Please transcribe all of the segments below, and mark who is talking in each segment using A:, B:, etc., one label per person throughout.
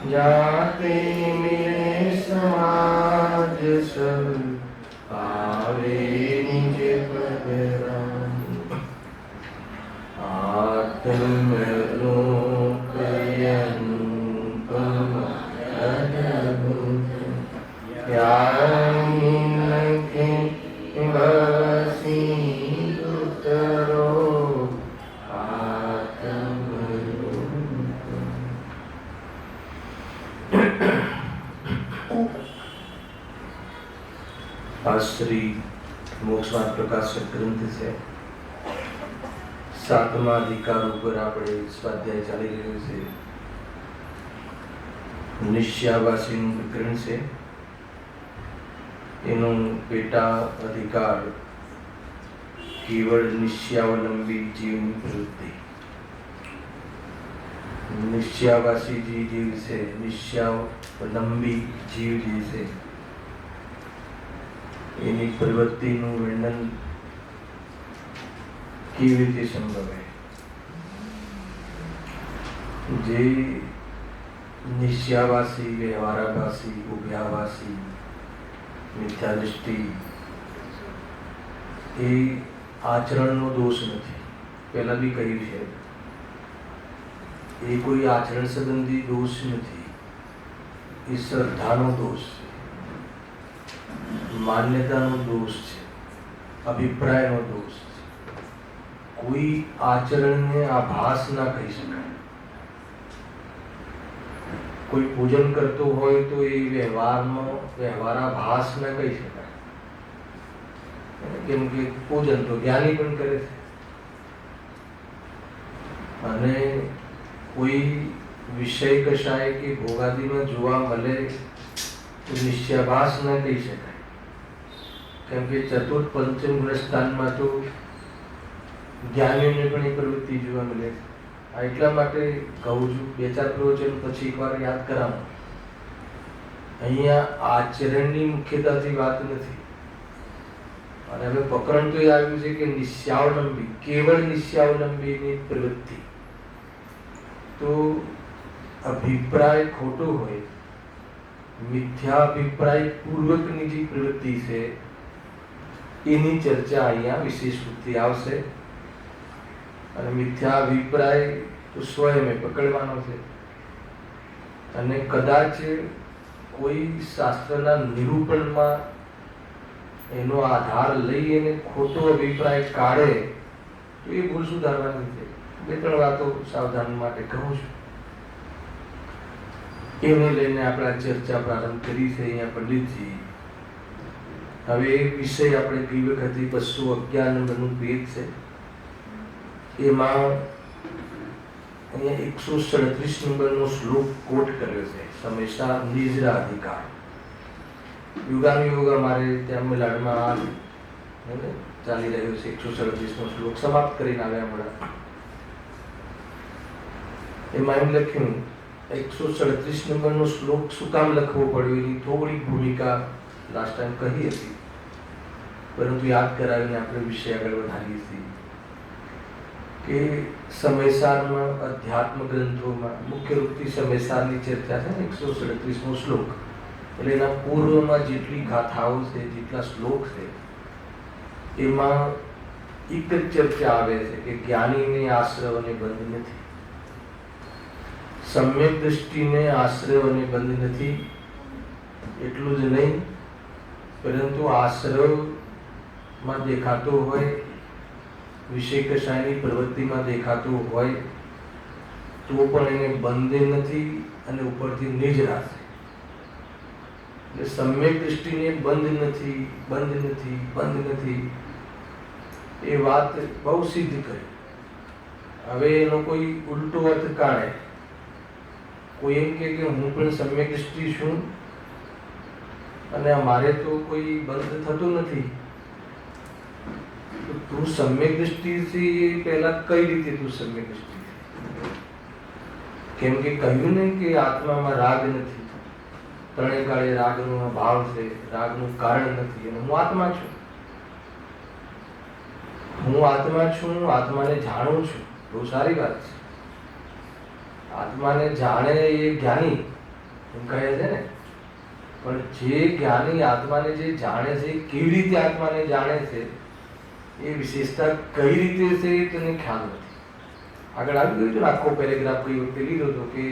A: जाते मिले समाज सब पावे निज पद राम। आत्मलोक अनुपम अद्भुत ज्ञान के बसी उतरो आज श्री मोक्षमार्ग प्रकाशक ग्रंथ से 7मा अधिकार पर આપણે સ્વાધ્યાય ચાલી રહ્યો છે। નિશ્યાવાસીનું પ્રકરણ છે, એનો પેટા અધિકાર કેવળ નિશ્યાવલંબી જીવની પ્રવૃત્તિ। નિશ્યાવાસી જીવ છે, નિશ્યાવલંબી જીવ જે છે એની પ્રવૃત્તિનું વર્ણન કેવી રીતે સંભવે? જે નિશ્યાવાસી, વ્યવહારાભાસી, ઉભયાભાસી, મિથ્યાદૃષ્ટિ એ આચરણનો દોષ નથી। પહેલા બી કહ્યું છે, એ કોઈ આચરણ સંબંધી દોષ નથી, એ શ્રદ્ધાનો દોષ છે, માન્યતાનો દોષ છે, અભિપ્રાયનો દોષ છે। કોઈ આચરણને આભાસ ના કહી શકાય। કોઈ પૂજન કરતો હોય તો એ વ્યવહારાભાસ ના કહી શકાય, કેમ કે પૂજન તો જ્ઞાની પણ કરે છે। અને કોઈ વિષય કશાય કે ભોગાદિમાં જોવા મળે તો નિશ્ચયાભાસ ના કહી શકાય, કેમ કે ચતુર્થ પંચમ ગુણસ્થાનમાં તો જ્ઞાનીઓને પણ એ પ્રવૃત્તિ જોવા મળે છે। આ એટલા માટે કહું છું, 2-4 પ્રવચન પછી એકવાર યાદ કરાવો, અહીંયા આચરણની મુખ્યતાથી વાત નથી। અને હવે પ્રકરણ તો એ આવ્યું છે કે નિશ્યાવલંબી, કેવળ નિશ્યાવલંબીની પ્રવૃત્તિ। તો અભિપ્રાય ખોટો હોય, મિથ્યાભિપ્રાય પૂર્વકની જે પ્રવૃત્તિ છે એની ચર્ચા અહીંયા વિશેષ રૂપથી આવશે। અને મિથ્યાભિપ્રાય તો સ્વયં પકડવાનો છે, અને કદાચ કોઈ શાસ્ત્રના નિરૂપણમાં એનો આધાર લઈ અને ખોટો અભિપ્રાય કાઢે તો એ ભૂલ સુધારવાની છે। 2-3 વાતો સાવધાન માટે કહું છું, એને લઈને આપણે ચર્ચા પ્રારંભ કરી છે અહીંયા પંડિતજી। હવે એ વિષય આપણે ગઈ વખતે 211 નંબરનું પેજ છે, એમાં અહીંયા 137 નંબરનો શ્લોક કોટ કર્યો છે, સમયસા નિજરા અધિકાર। યુગાનુયોગ અમારે ત્યાં મેલાડમાં ચાલી રહ્યો છે, 137નો શ્લોક સમાપ્ત કરીને આવ્યા હમણાં। એમાં એમ લખ્યું, 137 નંબરનો શ્લોક શું કામ લખવો પડ્યો એની થોડીક ભૂમિકા લાસ્ટ ટાઈમ કહી હતી, પરંતુ યાદ કરાવીને આપણે વિષય આગળ વધારીએ છીએ કે સમયસારમાં અધ્યાત્મ ગ્રંથોમાં મુખ્ય રૂપથી સમયસારની ચર્ચા છે ને 137મો શ્લોક, એટલે એના પૂર્વમાં જેટલી ગાથાઓ છે, જેટલા શ્લોક છે, એમાં એક જ ચર્ચા આવે છે કે જ્ઞાનીને આશ્રવ અને બંધ નથી, સમ્યક દૃષ્ટિને આશ્રવ અને બંધ નથી। એટલું જ નહીં, પરંતુ આશ્રવમાં દેખાતો હોય, વિષય કશાયની પ્રવૃત્તિમાં દેખાતો હોય તો પણ એને બંધ નથી અને ઉપરથી નિજરા છે। એટલે સમ્યક દૃષ્ટિને બંધ નથી એ વાત બહુ સિદ્ધ કરી। હવે એનો કોઈ ઉલટો અર્થ કાઢે, કોઈ એમ કે હું પણ સમ્યક દૃષ્ટિ છું અને અમારે તો કોઈ બંધ થતું નથી. તો તું સમ્યક દૃષ્ટિથી પહેલા કઈ રીતે તું સમ્યક દૃષ્ટિ? કેમ કે કહ્યું ને કે આત્મામાં રાગ નથી, ત્રણેય કાળે રાગનો ભાવ છે, રાગનું કારણ નથી, અને હું આત્મા છું. હું આત્મા છું, આત્માને જાણું છું. બહુ સારી વાત છે. આત્માને જાણે એ જ્ઞાની એમ કહે છે ને. પણ જે જ્ઞાની આત્માને જે જાણે છે, કેવી રીતે આત્માને જાણે છે, એ વિશેષતા કઈ રીતે છે એ તને ખ્યાલ નથી. આગળ આવી ગયું છે ને, આખો પેરેગ્રાફ કઈ વખતે લીધો હતો કે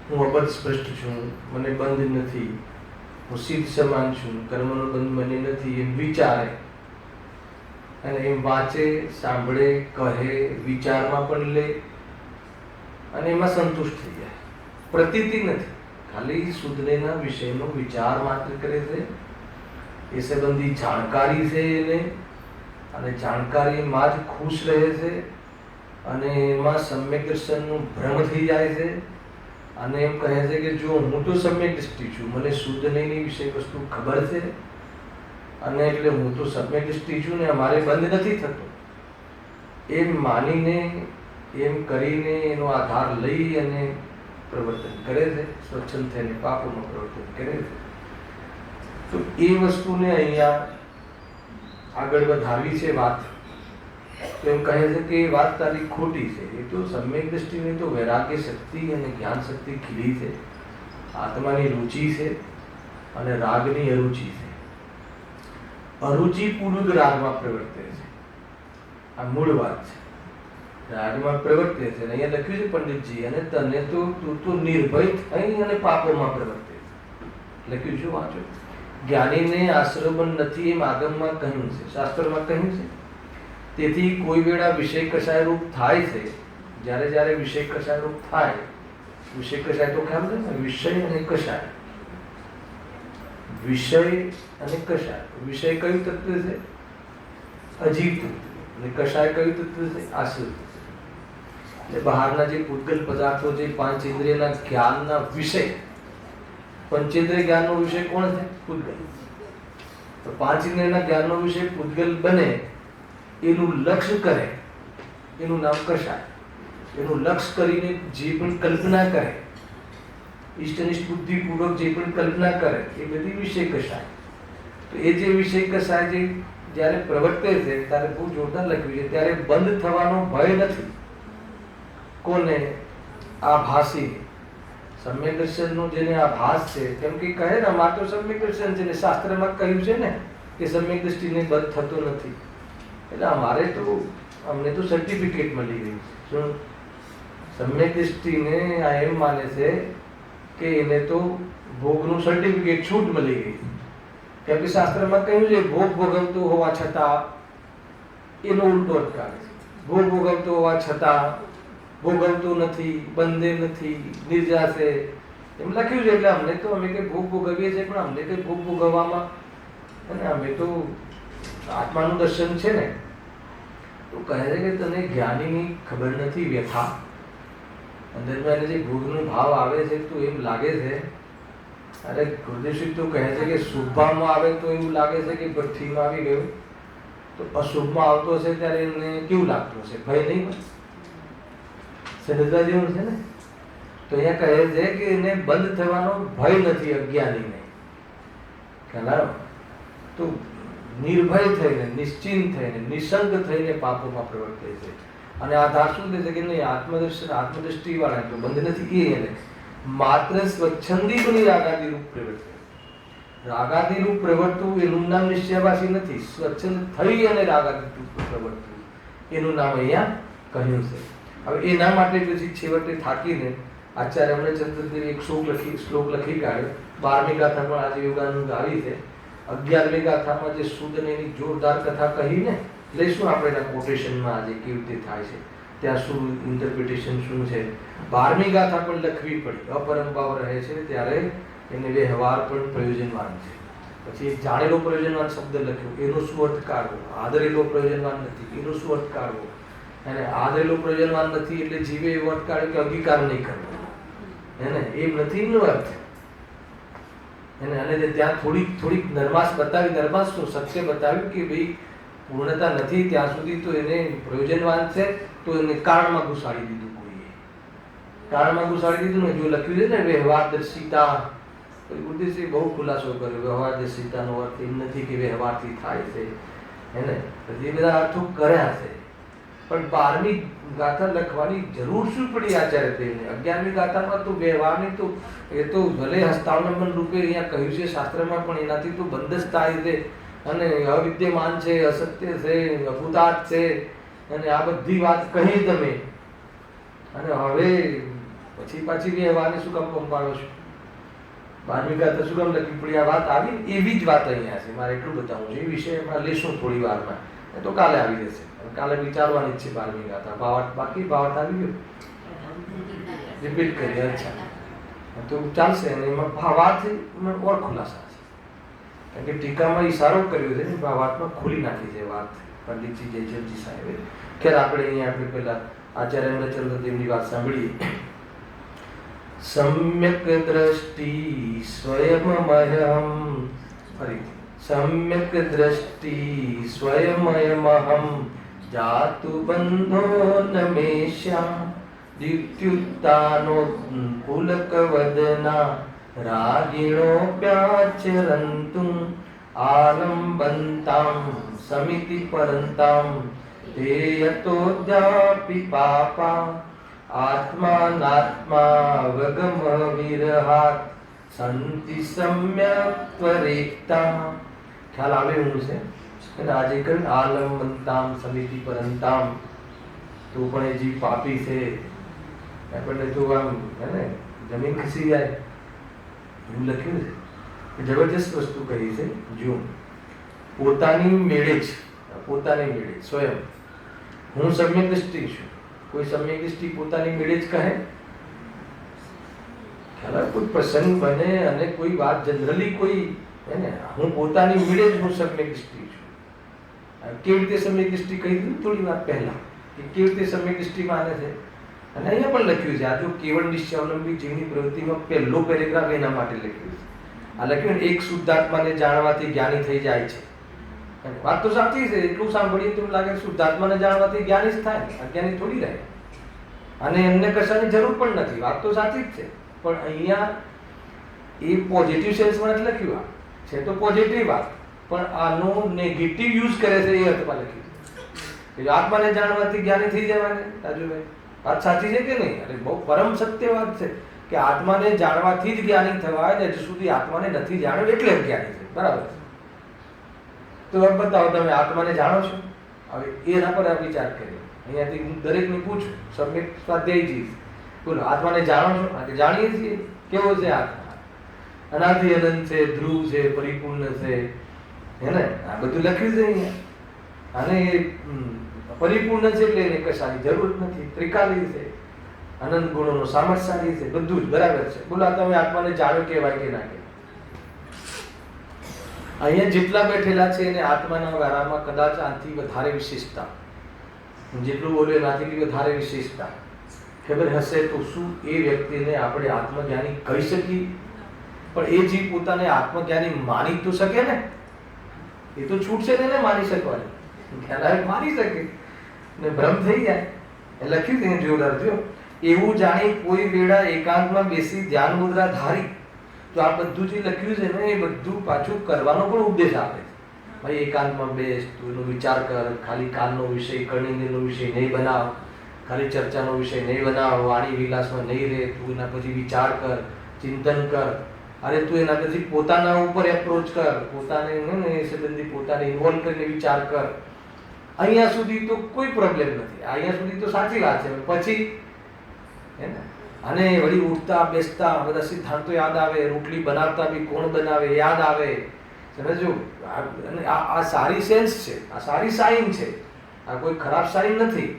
A: હું અબદ્ધ સ્પષ્ટ છું, મને બંધ નથી, હું સિદ્ધ સમાન છું, કર્મનો બંધ મને નથી, એમ વિચારે અને એમ વાંચે, સાંભળે, કહે, વિચારમાં પણ લે અને એમાં સંતુષ્ટ થઈ જાય. પ્રતીતિ નથી, ખાલી શુદ્ધના વિષયનો વિચાર માત્ર કરે છે. એ સંબંધી જાણકારી છે એને, અને જાણકારીમાં જ ખુશ રહે છે, અને એમાં સમ્યક દર્શનનું ભ્રમ થઈ જાય છે, અને એમ કહે છે કે જો હું તો સમ્યક દૃષ્ટિ છું, મને શુદ્ધ નહીં વિષય વસ્તુ ખબર છે, અને એટલે હું તો સમ્યક દૃષ્ટિ છું ને અમારે બંધ નથી થતો, એમ માનીને, એમ કરીને એનો આધાર લઈ અને પ્રવર્તન કરે છે. સ્વચ્છંદ થઈને પાપોમાં પ્રવર્તન કરે છે. તો એ વસ્તુને અહીંયા આગળ વધારવી છે વાત. તો એમ કહે છે કે એ વાત તારી ખોટી છે. એ તો સમ્યક દૃષ્ટિની તો વૈરાગ્ય શક્તિ અને જ્ઞાન શક્તિ ખીલી છે, આત્માની રુચિ છે અને રાગની અરુચિ છે. અરુચિપૂર્વક રાગમાં પ્રવર્તે છે. આ મૂળ વાત છે. રાગમાં પ્રવર્તે છે. અહીંયા લખ્યું છે પંડિતજી, અને તને તો તું તો નિર્ભય થઈ અને પાપોમાં પ્રવર્તે છે. લખ્યું છે, વાંચો. જ્ઞાનીને આશ્રય નથી એમ આગમમાં કહ્યું છે, શાસ્ત્રમાં કહ્યું છે. તેથી કોઈ વેળા વિષય કશાય રૂપ થાય છે. જ્યારે જ્યારે વિષય કશાય રૂપ થાય, વિષય કશાય તો ખ્યાલ છે ને, વિષય અને કશાય. વિષય અને કશાય. વિષય કયું તત્વ છે? અજીવ તત્વ. અને કશાય કયું તત્વ છે? આશ્રિત. એટલે બહારના જે પૂતગલ પદાર્થો, જે પાંચ ઇન્દ્રિયના જ્ઞાનના વિષય, પંચેન્દ્રિય જ્ઞાનનો વિષય કોણ છે? પૂતગલ. તો પાંચ ઇન્દ્રિયના જ્ઞાનનો વિષય પૂતગલ બને, એનું લક્ષ્ય કરે, એનું નામ કશાય. એનું લક્ષ્ય કરીને જે પણ કલ્પના કરે, ઇષ્ટનિષ્ઠ બુદ્ધિપૂર્વક જે પણ કલ્પના કરે, એ બધી વિષય કશાય. તો એ જે વિષય કશાય જે જ્યારે પ્રવર્તે છે, ત્યારે બહુ જોરદાર લખ્યું છે, ત્યારે બંધ થવાનો ભય નથી. કોને? આભાસી. સમ્યક દર્શનનો જેને આભાસ છે, કેમ કે કહે ને માત્ર સમ્યક દર્શન છે, ને શાસ્ત્રમાં કહ્યું છે ને કે સમ્યક દૃષ્ટિને બંધ થતો નથી. એટલે અમારે તો, અમને તો સર્ટિફિકેટ મળી ગયું. શું? સમ્યક દૃષ્ટિને આ એમ માને છે કે એને તો ભોગનું સર્ટિફિકેટ, છૂટ મળી ગઈ. કેમ કે શાસ્ત્રમાં કહ્યું છે ભોગ ભોગવતો હોવા છતાં એનો ઉલટો અર્થ કાઢે છે. ભોગ ભોગવતો હોવા છતાં ભોગવતો નથી, બંધે નથી, નિર્જાશે, એમ લખ્યું છે. એટલે અમને તો, અમે કઈ ભોગ ભોગવીએ છીએ, પણ અમને કઈ ભોગ ભોગવવામાં, અને અમે તો આત્માનું દર્શન છે ને. તો કહે છે કે તને જ્ઞાનીની ખબર નથી વ્યથા. અંદરમાં એને જે ભોગનો ભાવ આવે છે, તો એમ લાગે છે, અરે ગુરુદેવ તો કહે છે કે શુભમાં આવે તો એવું લાગે છે કે ભઠ્ઠીમાં આવી ગયું, તો અશુભમાં આવતો હશે ત્યારે એને કેવું લાગતું હશે? ભય નહીં? સમજવા જેવું છે ને. તો અહીંયા કહે છે કે એને બંધ થવાનો ભય નથી અજ્ઞાનીને. ખ્યાલ? તો નિર્ભય થઈને, નિશ્ચિંત થઈને, નિશંક થઈને પાપોમાં પ્રવર્તે છે. અને આધાર શું દે છે કે નહીં, આત્મદર્શન, આત્મદૃષ્ટિ વાળા તો બંધ નથી. એને માત્ર સ્વચ્છંદી બની રાગાદી રૂપ પ્રવર્તે. રાગાદી રૂપ પ્રવર્તવું એનું નામ નિશ્ચયવાસી નથી. સ્વચ્છંદ થઈ અને રાગાદી રૂપ પ્રવર્તવું એનું નામ અહીંયા કહ્યું છે. હવે એના માટે પછી છેવટે થાકીને આચાર્ય અમરચંદ્રદેવે એક શ્લોક લખી કાઢ્યો. 12મી ગાથા પણ આજે યોગાનંદ આવી છે. 11મી ગાથામાં જે શુદ્ધ ને એની જોરદાર કથા કહીને લઈશું આપણે એના કોટેશનમાં આજે કેવી રીતે થાય છે, ત્યાં શું ઇન્ટરપ્રિટેશન શું છે. 12મી ગાથા પણ લખવી પડી. અપરંભાવ રહે છે ત્યારે એને વ્યવહાર પણ પ્રયોજનવાન છે. પછી એક જાણેલો પ્રયોજનવાન શબ્દ લખ્યો, એનો શું અર્થ કાઢવો. આદરેલો પ્રયોજનવાન નથી, એનો શું અર્થ કાઢવો. અને આદરેલો પ્રયોજનવાન નથી એટલે જીવે એવો અર્થ કાઢ્યો કે અંગીકાર નહીં કરવો, હે ને? એમ નથી એનો અર્થ, અને ત્યાં થોડીક નરમાશ બતાવી. નરમાશ શું? સત્ય બતાવ્યું કે ભાઈ પૂર્ણતા નથી ત્યાં સુધી તો એને પ્રયોજનવાન છે, તો એને કાળમાં ઘુસાડી દીધું. કોઈએ કાળમાં ઘુસાડી દીધું ને. જો લખ્યું છે ને વ્યવહારદર્શિતા, બુદ્ધિશ્રી બહુ ખુલાસો કર્યો. વ્યવહારદર્શિતાનો અર્થ એમ નથી કે વ્યવહારથી થાય છે, એને એ બધા અર્થો કર્યા છે. પણ 12મી ગાથા લખવાની જરૂર શું પડી આચાર્ય દેવને? 11મી ગાથામાં તો વ્યવહારની તો એ તો ભલે હસ્તાવલંબન રૂપે અહીંયા કહ્યું છે શાસ્ત્રમાં, પણ એનાથી તો બંધ જ થાય છે. અને અવિદ્યમાન છે, અસત્ય છે, અભૂતાર્થ છે, અને આ બધી વાત કહી તમે. અને હવે પછી પાછી વ્યવહારને શું કામ પંપાડો છો? 12મી ગાથા શું કામ લખી પડી? આ વાત આવી એવી જ વાત અહીંયા છે. મારે એટલું બતાવવું છે. એ વિષય હમણાં લેશું થોડી વારમાં, એ તો કાલે આવી જશે. કાલે વિચારવાની જ છે 12મી ગાથા. ભાવાર્થ બાકી, ભાવાર્થ આવી ગયો, રિપીટ કરીએ. અચ્છા, તો ચાલશે. અને એમાં ભાવાર્થ ઓર ખુલાસા છે, કારણ કે ટીકામાં ઈશારો કર્યો છે ને, ભાવાર્થમાં ખુલી નાખી છે વાત પંડિતજી જયચંદજી સાહેબે. ખેર આપણે અહીંયા આપણે પહેલા આચાર્ય અમૃતચંદ્રદેવની વાત સાંભળીએ. સમ્યક દ્રષ્ટિ સ્વયમમહમ, ફરીથી સમ્યક દ્રષ્ટિ સ્વયમયમહમ જાતુ બંધો નમેશ્યામ દિત્યુત્તાનો પુલકવદના રાગિણોપ્યાચરંતુ આલંબંતામ સમિતિ પરંતામ તે યતોદ્યાપિ પાપા આત્માનાત્મા વગમ વિરહાત સંતિ સમ્યક ત્વરેકતા. ખ્યાલ આવે એવું છે અને આજે કરીને આલંબંતામ સમિતિ પરંતામ. તો પણ એ જીવ પાપી છે, આપણને તો આમ હે ને જમીન ખસી જાય એવું લખ્યું છે. જબરજસ્ત વસ્તુ કહી છે. જો પોતાની મેળે જ, પોતાની મેળે સ્વયં હું સમ્યક દ્રષ્ટિ છું. કોઈ સમ્યક દ્રષ્ટિ પોતાની મેળે જ કહે? ખ્યાલ? કોઈ પ્રસંગ બને અને કોઈ વાત જનરલી કોઈ હે ને હું પોતાની મેળે જ હું સમ્યક દ્રષ્ટિ છું. કેવી રીતે સમ્યક દ્રષ્ટિ કહી દીધું થોડી વાર પહેલા કે કેવી રીતે સમ્યક દ્રષ્ટિ માને છે. અને અહીંયા પણ લખ્યું છે. આ જો કેવળ નિશ્ચયાવલંબી જીવની પ્રવૃત્તિમાં પહેલો પેરેગ્રાફ એના માટે લખ્યું છે. આ લખ્યું ને એક શુદ્ધાત્માને જાણવાથી જ્ઞાની થઈ જાય છે. વાત તો સાચી છે. એટલું સાંભળીએ તો લાગે શુદ્ધાત્માને જાણવાથી જ્ઞાની જ થાય, અજ્ઞાની થોડી રહે. અને એમને કશાની જરૂર પણ નથી. વાત તો સાચી જ છે. પણ અહીંયા એ પોઝિટિવ સેન્સમાં જ લખ્યું. આ છે તો પોઝિટિવ વાત, પણ આનો નેગેટિવ યુઝ કરે છે એ અર્થમાં લખ્યું છે કે આત્માને જાણવાથી જ્ઞાની થઈ જવાને. રાજુભાઈ વાત સાચી છે કે નહીં? અરે બહુ પરમ સત્ય વાત છે કે આત્માને જાણવાથી જ જ્ઞાની થવાય ને. હજુ સુધી આત્માને નથી જાણ્યો એટલે જ્ઞાની છે. બરાબર છે. તો બતાવો તમે આત્માને જાણો છો? હવે એના પર વિચાર કરીએ. અહીંયાથી હું દરેકને પૂછું, સમ્યક સ્વાધ્યાયજી, બોલો આત્માને જાણો છો? આ કે જાણીએ છીએ. કેવો છે આત્મા? અનાદિ અનંત છે, ધ્રુવ છે, પરિપૂર્ણ છે, હે ને? આ બધું લખ્યું છે અહીંયા. અને પરિપૂર્ણ છે એટલે એને કશાની જરૂર નથી. ત્રિકાલી છે, અનંત ગુણોનો સામર્થ્યશાળી છે, બધું જ બરાબર છે. બોલો તમે આત્માને જાણો કહેવાય કે ના કહેવાય? અહીંયા જેટલા બેઠેલા છે એને આત્માના વારામાં કદાચ આથી વધારે વિશેષતા, જેટલું બોલ્યો એનાથી વધારે વિશેષતા ખબર હશે તો શું એ વ્યક્તિને આપણે આત્મજ્ઞાની કહી શકીએ? પણ એ જીવ પોતાને આત્મજ્ઞાની માની તો શકે ને? એ તો છૂટશે ને માની શકવાની. ખ્યાલ આવે? માની શકે ને ભ્રમ થઈ જાય. એ લખ્યું છે જોરદાર. જો એવું જાણી કોઈ વેળા એકાંતમાં બેસી ધ્યાન મુદ્રા ધારી. તો આ બધું જે લખ્યું છે ને એ બધું પાછું કરવાનો પણ ઉપદેશ આપે છે. ભાઈ એકાંતમાં બેસ, તું એનો વિચાર કર. ખાલી કાલનો વિષય, કર્ણિન્દ્રનો વિષય નહીં બનાવ, ખાલી ચર્ચાનો વિષય નહીં બનાવ, વાણી વિલાસમાં નહીં રહે. તું એના પછી વિચાર કર, ચિંતન કર. અરે તું એના પછી પોતાના ઉપર એપ્રોચ કર, પોતાને એ સંબંધી પોતાને ઇન્વોલ્વ કરીને વિચાર કર. અહીંયા સુધી તો કોઈ પ્રોબ્લેમ નથી. અહીંયા સુધી તો સાચી વાત છે. પછી હે ને અને વળી ઉઠતા બેસતા બધા સિદ્ધાંતો યાદ આવે, રોટલી બનાવતા બી કોણ બનાવે યાદ આવે. સમજો? આ સારી સેન્સ છે, આ સારી સાઇન છે, આ કોઈ ખરાબ સાઇન નથી.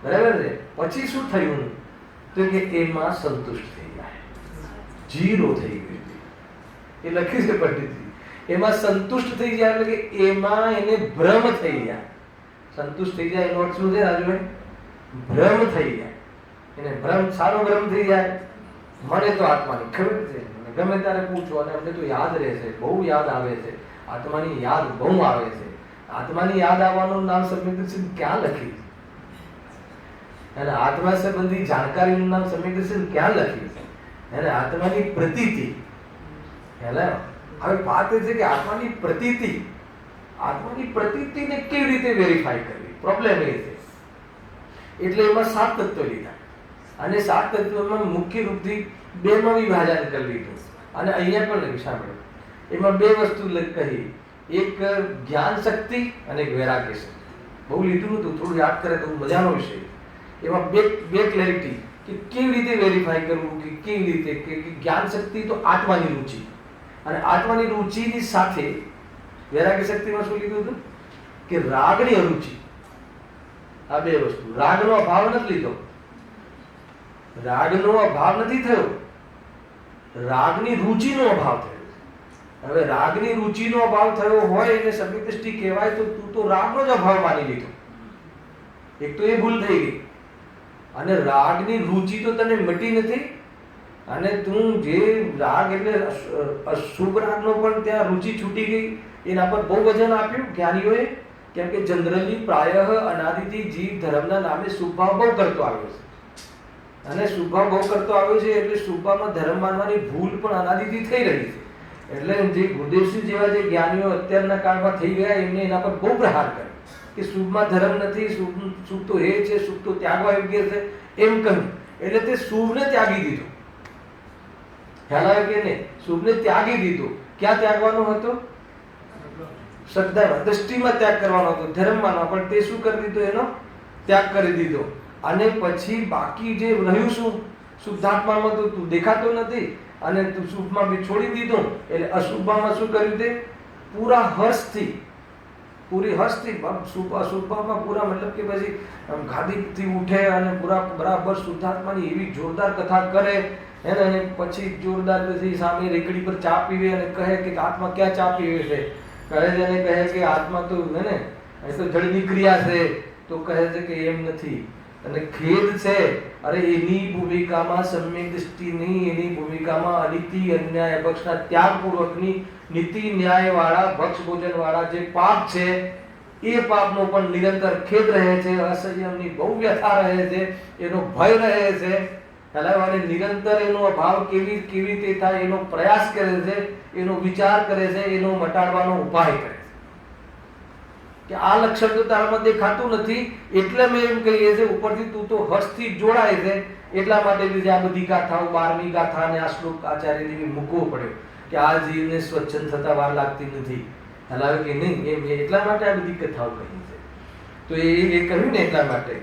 A: બરાબર છે? પછી શું થયું તો કે એમાં સંતુષ્ટ થઈ જાય, જીરો થઈ ગયું. એ લખ્યું છે પંડિતજી. એમાં સંતુષ્ટ થઈ જાય એટલે કે એમાં એને ભ્રમ થઈ જાય. સંતુષ્ટ થઈ જાય એનો અર્થ શું છે રાજુભાઈ? ભ્રમ થઈ જાય. એને ભ્રમ, સારો ભ્રમ થઈ જાય. મને તો આત્માની ખબર છે, મને ગમે ત્યારે પૂછો અને અમને તો યાદ રહે છે, બહુ યાદ આવે છે, આત્માની યાદ બહુ આવે છે. આત્માની યાદ આવવાનું નામ સમ્યક દર્શન ક્યાં લખી છે? અને આત્મા સંબંધી જાણકારીનું નામ સમ્યક દર્શન ક્યાં લખી છે? અને આત્માની પ્રતીતિ. હવે વાત એ છે કે આત્માની પ્રતીતિને કેવી રીતે વેરીફાઈ કરવી, પ્રોબ્લેમ એ છે. એટલે એમાં 7 તત્વ લીધા અને 7 તત્વમાં મુખ્ય રૂપથી 2માં વિભાજન કરી લીધું. અને અહીંયા પણ લખ્યું, સાંભળો, એમાં 2 વસ્તુ કહી, એક જ્ઞાન શક્તિ અને એક વૈરાગ્ય શક્તિ. બહુ લીધું નતું, થોડું યાદ કરે તો મજાનો વિષય. એમાં બે ક્લેરિટી કે કેવી રીતે વેરીફાઈ કરવું, કે કેવી રીતે કે જ્ઞાન શક્તિ તો આત્માની રુચિ, અને આત્માની રુચિની સાથે વૈરાગ્ય શક્તિમાં શું લીધું હતું કે રાગની અરુચિ. આ 2 વસ્તુ. રાગનો અભાવ નથી લીધો, રાગનો અભાવ નથી થયો, રાગની રુચિનો અભાવ થયો. હવે રાગની રુચિનો અભાવ થયો હોય એટલે સમ્યક દ્રષ્ટિ કહેવાય તો તું તો રાગનો જ અભાવ માની લીધો. એક તો એ ભૂલ થઈ ગઈ. અને રાગની રુચિ તો તને મટી નથી, અને તું જે રાગ એટલે અશુભ રાગનો પણ ત્યાં રુચિ છૂટી ગઈ. એના પર બહુ વજન આપ્યું જ્ઞાનીઓએ, કેમ કે જનરલી પ્રાયઃ અનાદિથી જીવ ધર્મના નામે શુભ ભાવ બહુ કરતો આવ્યો છે. અને શુભ ભાવ બહુ કરતો આવ્યો છે એટલે શુભ ભાવમાં ધર્મ માનવાની ભૂલ પણ અનાદિથી થઈ રહી છે. એટલે જે ગુરુદેવસિંહ જેવા જે જ્ઞાનીઓ અત્યારના કાળમાં થઈ ગયા, એમને એના પર બહુ પ્રહાર કર્યો કે શુભમાં ધર્મ નથી, શુભ તો એ છે, શુભ તો ત્યાગવા યોગ્ય છે એમ કહ્યું. એટલે તે શુભને ત્યાગી દીધો. ખ્યાલ આવે કે નહીં? શુભને ત્યાગી દીધો. ક્યાં ત્યાગવાનો હતો? શ્રદ્ધામાં, દ્રષ્ટિમાં ત્યાગ કરવાનો હતો, ધર્મમાં. પણ તે શું કરી દીધો? એનો ત્યાગ કરી દીધો. અને પછી બાકી જે રહ્યું શું? શુદ્ધાત્મામાં તો તું દેખાતો નથી, અને તું શુભમાં બી છોડી દીધું. એટલે અશુભમાં શું કર્યું? તે પૂરા હર્ષથી, પૂરી હર્ષથી અશુભમાં પૂરા, મતલબ કે પછી ગાદીથી ઉઠે અને પૂરા બરાબર શુદ્ધાત્માની એવી જોરદાર કથા કરે, અને પછી જોરદાર પછી સામે રેકડી પર ચા પીવે અને કહે કે આત્મા ક્યાં ચા પીવે છે? કહે છે અને કહે કે આત્મા તો ને એ તો જળની ક્રિયા છે. તો કહે છે કે એમ નથી. અને ખેદ છે, અરે એની ભૂમિકામાં સમ્યક દૃષ્ટિની, એની ભૂમિકામાં અનિતિ અન્યાય પક્ષના ત્યાગપૂર્વકની નીતિ ન્યાય વાળા ભક્ષ ભોજન વાળા જે પાપ છે એ પાપનો પણ નિરંતર ખેદ રહે છે, અસંયમની બહુ વ્યથા રહે છે, એનો ભય રહે છે. અને નિરંતર એનો અભાવ કેવી રીતે થાય એનો પ્રયાસ કરે છે, એનો વિચાર કરે છે, એનો મટાડવાનો ઉપાય કરે છે. કે આ લક્ષણ તો તારામાં દેખાતું નથી, એટલે મેં એમ કહીએ છે ઉપરથી તું તો હર્ષથી જોડાય છે. એટલા માટે આ બધી ગાથાઓ 12મી ગાથા અને આ શ્લોક આચાર્યદેવી મૂકવો પડ્યો કે આ જીવને સ્વચ્છંદ થતા વાર લાગતી નથી. હલાવે કે નહીં, એમ એટલા માટે આ બધી કથાઓ કહી છે. તો એ કહ્યું ને એટલા માટે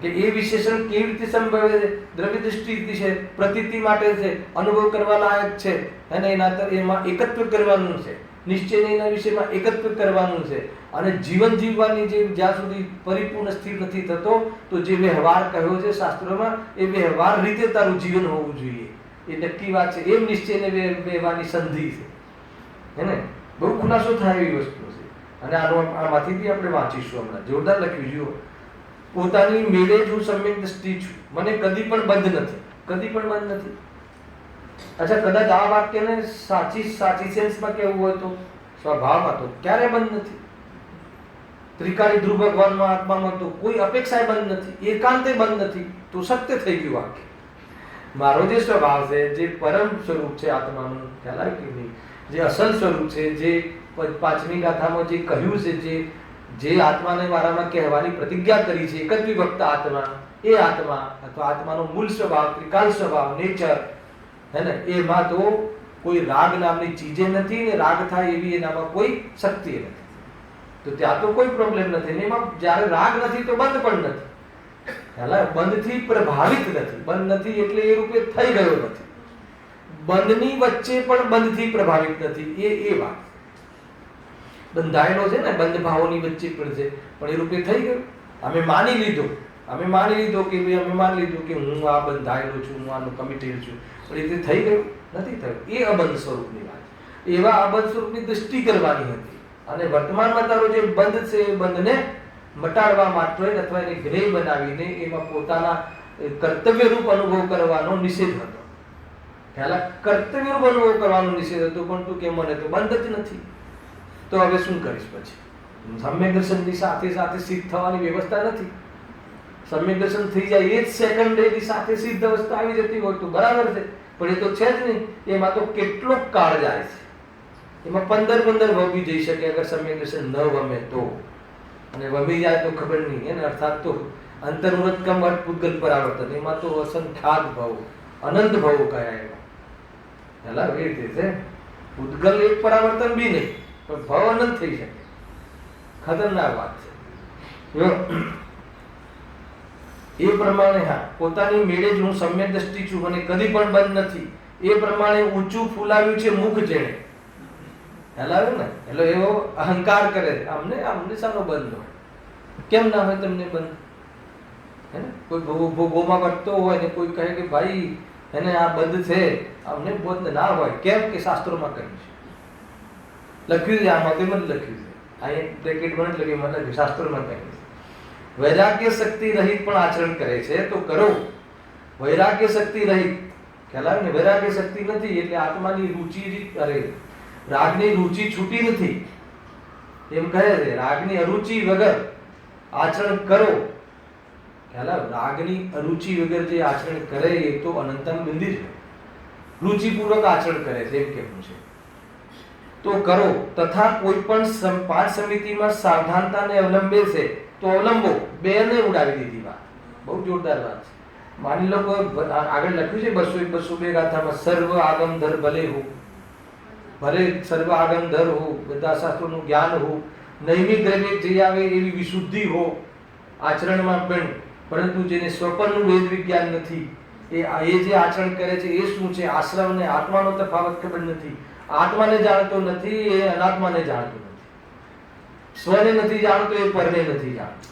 A: કે એ વિશેષણ કેવી રીતે સંભવે છે? દ્રવ્ય દૃષ્ટિ છે, પ્રતીતિ માટે છે, અનુભવ કરવા લાયક છે, અને એમાં એકત્વ કરવાનું છે, નિશ્ચય એના વિષયમાં એકત્વ કરવાનું છે. અને જીવન જીવવાની જે જ્યાં સુધી પરિપૂર્ણ સ્થિર નથી થતો, તો જે વ્યવહાર કહ્યો છે શાસ્ત્રોમાં, એ વ્યવહાર રીતે તારું જીવન હોવું જોઈએ. એ નક્કી વાત છે. એમ નિશ્ચયને વ્યવહારની સંધિ છે. હે ને? બહુ ખુલાસો થાય એવી વસ્તુ છે. અને આમાંથી બી આપણે વાંચીશું હમણાં. જોરદાર લખ્યું. જુઓ, પોતાની મેળે જ હું સમ્યક દ્રષ્ટિ છું, મને કદી પણ બંધ નથી. કદી પણ બંધ નથી. અચ્છા, કદાચ આ વાક્યને સાચી સેન્સમાં કેવું હોય તો સ્વભાવમાં તો ક્યારે બંધ નથી. ત્રિકાળી ધ્રુવ ભગવાનમાં આત્મામાં તો કોઈ અપેક્ષાએ બંધ નથી, એકાંતે બંધ નથી. તો સત્ય થઈ ગયું વાક્ય. મારો જે સ્વભાવ છે, જે પરમ સ્વરૂપ છે આત્માનું, ખ્યાલ આવે કે નહીં, જે અસલ સ્વરૂપ છે, જે 5મી ગાથામાં જે કહ્યું છે, જે આત્માને મારામાં કહેવાની પ્રતિજ્ઞા કરી છે, એક જ વિભક્ત આત્મા, એ આત્મા અથવા આત્માનો મૂળ સ્વભાવ, ત્રિકાળ સ્વભાવ, નેચર, હે ને, એમાં તો કોઈ રાગ નામની ચીજે નથી, ને રાગ થાય એવી એનામાં કોઈ શક્તિ નથી. તો ત્યાં તો કોઈ પ્રોબ્લેમ નથી. એમાં જ્યારે રાગ નથી તો બંધ પણ નથી. બંધથી પ્રભાવિત નથી. બંધ નથી એટલે એ રૂપે થઈ ગયો નથી. બંધની વચ્ચે પણ બંધથી પ્રભાવિત નથી. એ વાત બંધાયેલો છે ને, બંધ ભાવોની વચ્ચે પણ છે, પણ એ રૂપે થઈ ગયો. અમે માની લીધો કે ભાઈ અમે માની લીધું કે હું આ બંધાયેલો છું, હું આનો કમિટેડ છું, પણ એ થઈ ગયું નથી થયું. એ અબંધ સ્વરૂપની વાત. એવા અબંધ સ્વરૂપની દૃષ્ટિ કરવાની હતી. અને વર્તમાનમાં તારો જે બંધ છે, એ બંધને મટાડવા માટે અથવા એને ગ્રેય બનાવીને એમાં પોતાના કર્તવ્ય રૂપ અનુભવ કરવાનો નિષેધ હતો. પહેલા કર્તવ્ય બનવો કરવાનો નિષેધ હતો, પણ તું કે મને તો બંધ જ નથી, તો હવે શું કરીશ? પછી સમ્યક દર્શનની સાથે સાથે સિદ્ધ થવાની વ્યવસ્થા નથી. સમ્યક દર્શન થઈ જાય એ જ સેકન્ડ એની સાથે સિદ્ધ અવસ્થા આવી જતી હોય તો બરાબર છે, પણ એ તો છે જ નહીં. એમાં તો કેટલો કાળ જાય છે, એમાં 15 વમી જઈ શકે અગર સમ્યક દર્શન ન વમે તો. અને વમી જાય તો ખબર નહીં એને, અર્થાત તો અંતર્મૃતકમ પૂતગલ પરાવર્તન, એમાં તો અસંખ્યાત ભાવ, અનંત ભાવો કયા એમાં. પહેલા એ રીતે છે, પૂતગલ એક પરાવર્તન બી નહીં, પણ ભાવ અનંત થઈ શકે. ખતરનાક વાત છે. એ પ્રમાણે હા, પોતાની મેળે જ હું સમ્યક દ્રષ્ટિ છું, મને કદી પણ બંધ નથી. એ પ્રમાણે ઊંચું ફૂલાવ્યું છે મુખ જેણે. હેલાવ્યું ને, એટલે એવો અહંકાર કરે, અમને સાનો બંધ હોય? કેમ ના હોય તમને બંધ? હે ને, કોઈ ગોમાં કરતો હોય ને કોઈ કહે કે ભાઈ એને આ બંધ છે, અમને બંધ ના હોય. કેમ કે શાસ્ત્રોમાં કહ્યું છે, લખ્યું છે, આમાં તેમ જ લખ્યું છે. અહીં બ્રેકેટમાં જ લખ્યું, મતલબ શાસ્ત્રોમાં કહ્યું છે. વૈરાગ્ય શક્તિ રહિત પણ આચરણ કરે છે તો કરો. વૈરાગ્ય શક્તિ રહિત ખ્યાલ આવે ને, વૈરાગ્ય શક્તિ નથી એટલે આત્માની રુચિ, અરે રાગની રુચિ છૂટી નથી એમ કહે છે. રાગની અરુચિ વગર આચરણ કરો. ખ્યાલ આવે, રાગની અરુચિ વગર જે આચરણ કરે એ તો અનંતમ બિંદી છે. રુચિપૂર્વક આચરણ કરે છે એમ કહેવું છે તો કરો. તથા કોઈ પણ 5 સમિતિમાં સાવધાનતાને અવલંબે છે તો અવલંબો. બેને ઉડાવી દીધી વાત, બહુ જોરદાર વાત છે. માની લો આગળ લખ્યું છે 201-202 ગાથામાં, સર્વ આગમધર ભલે હો, ભલે સર્વ આગમધર હો, બધા શાસ્ત્રોનું જ્ઞાન હો, નૈમિક દ્રવ્ય જે આવે એવી વિશુદ્ધિ હો આચરણમાં પણ, પરંતુ જેને સ્વપનનું વેદ વિજ્ઞાન નથી, એ જે આચરણ કરે છે એ શું છે? આશ્રમ અને આત્માનો તફાવત ખબર નથી, આત્માને જાણતો નથી, એ અનાત્માને જાણતો નથી, સ્વને નથી જાણતો, એ પરને નથી જાણતો.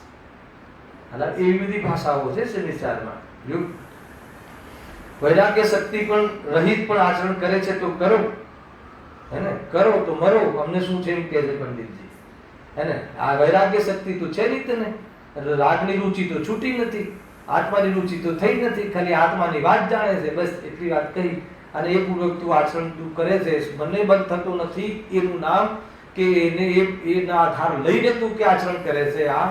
A: એટલે એવી બધી ભાષાઓ છે સંસારમાં. વૈરાગ્ય શક્તિ પણ રહિત પણ આચરણ કરે છે તો કરો, હે ને, કરો તો મરો. અમને શું છે એમ કહે છે પંડિતજી, હે ને. આ વૈરાગ્ય શક્તિ તો છે નહીં તને, રાગની રુચિ તો છૂટી નથી, આત્માની રુચિ તો થઈ નથી, ખાલી આત્માની વાત જાણે છે, બસ એટલી વાત કહી. અને એ પૂર્વક તું આચરણ તું કરે છે, બંને બંધ થતો નથી. એનું નામ કે એને એના આધાર લઈને તું કે આચરણ કરે છે આ,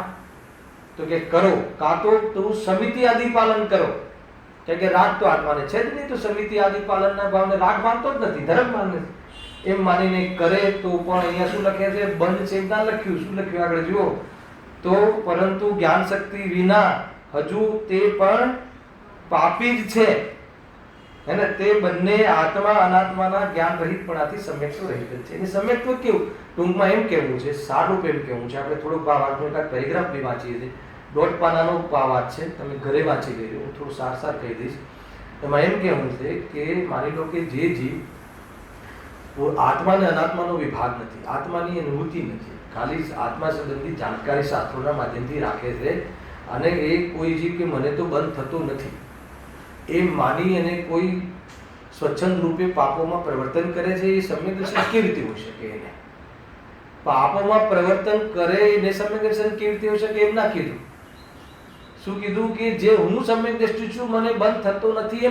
A: તો કે કરો. કાં તો તું સમિતિ આદિ પાલન કરો, કે રાગ તો આત્માને છે જ નહીં, તો સમિતિ આદિ પાલનના ભાવને રાગ માનતો જ નથી, ધર્મ માને એમ માનીને કરે તો પણ અહીંયા શું લખે છે? બંધ છે ના લખ્યું. શું લખ્યું આગળ જુઓ તો, પરંતુ જ્ઞાન શક્તિ વિના હજુ તે પણ પાપી જ છે, હે ને. તે બંને આત્મા અનાત્માના જ્ઞાન રહિતપણાથી સમ્યક્ત્વ રહિત છે. એને સમ્યક્ત્વ કેવું? ટૂંકમાં એમ કહેવું છે, સારું એમ કહેવું છે. આપણે થોડુંક ભાવાર્થનો એકાદ પેરેગ્રાફ બી વાંચીએ છીએ, 1.5 પાનાનો ભાવાર્થ છે, તમે ઘરે વાંચી લેજો, હું થોડું સાર કહી દઈશ. એમાં એમ કહેવું છે કે માની લો કે જે જીવ આત્મા અને અનાત્માનો વિભાગ નથી, આત્માની અનુભૂતિ નથી, ખાલી આત્મા સંબંધી જાણકારી શાસ્ત્રોના માધ્યમથી રાખે છે, અને એ કોઈ જીવ કે મને તો બંધ થતો નથી એ માની અને કોઈ સ્વચ્છંદ રૂપે પાપોમાં પ્રવર્તન કરે છે, એ સમ્યક દર્શન કેવી રીતે હોઈ શકે? એને પાપોમાં પ્રવર્તન કરે એને સમ્યક દર્શન કેવી રીતે હોઈ શકે? એમ ના કીધું. શું કીધું? કે જે હું સમ્યક દ્રષ્ટિ છું, મને બંધ થતો નથી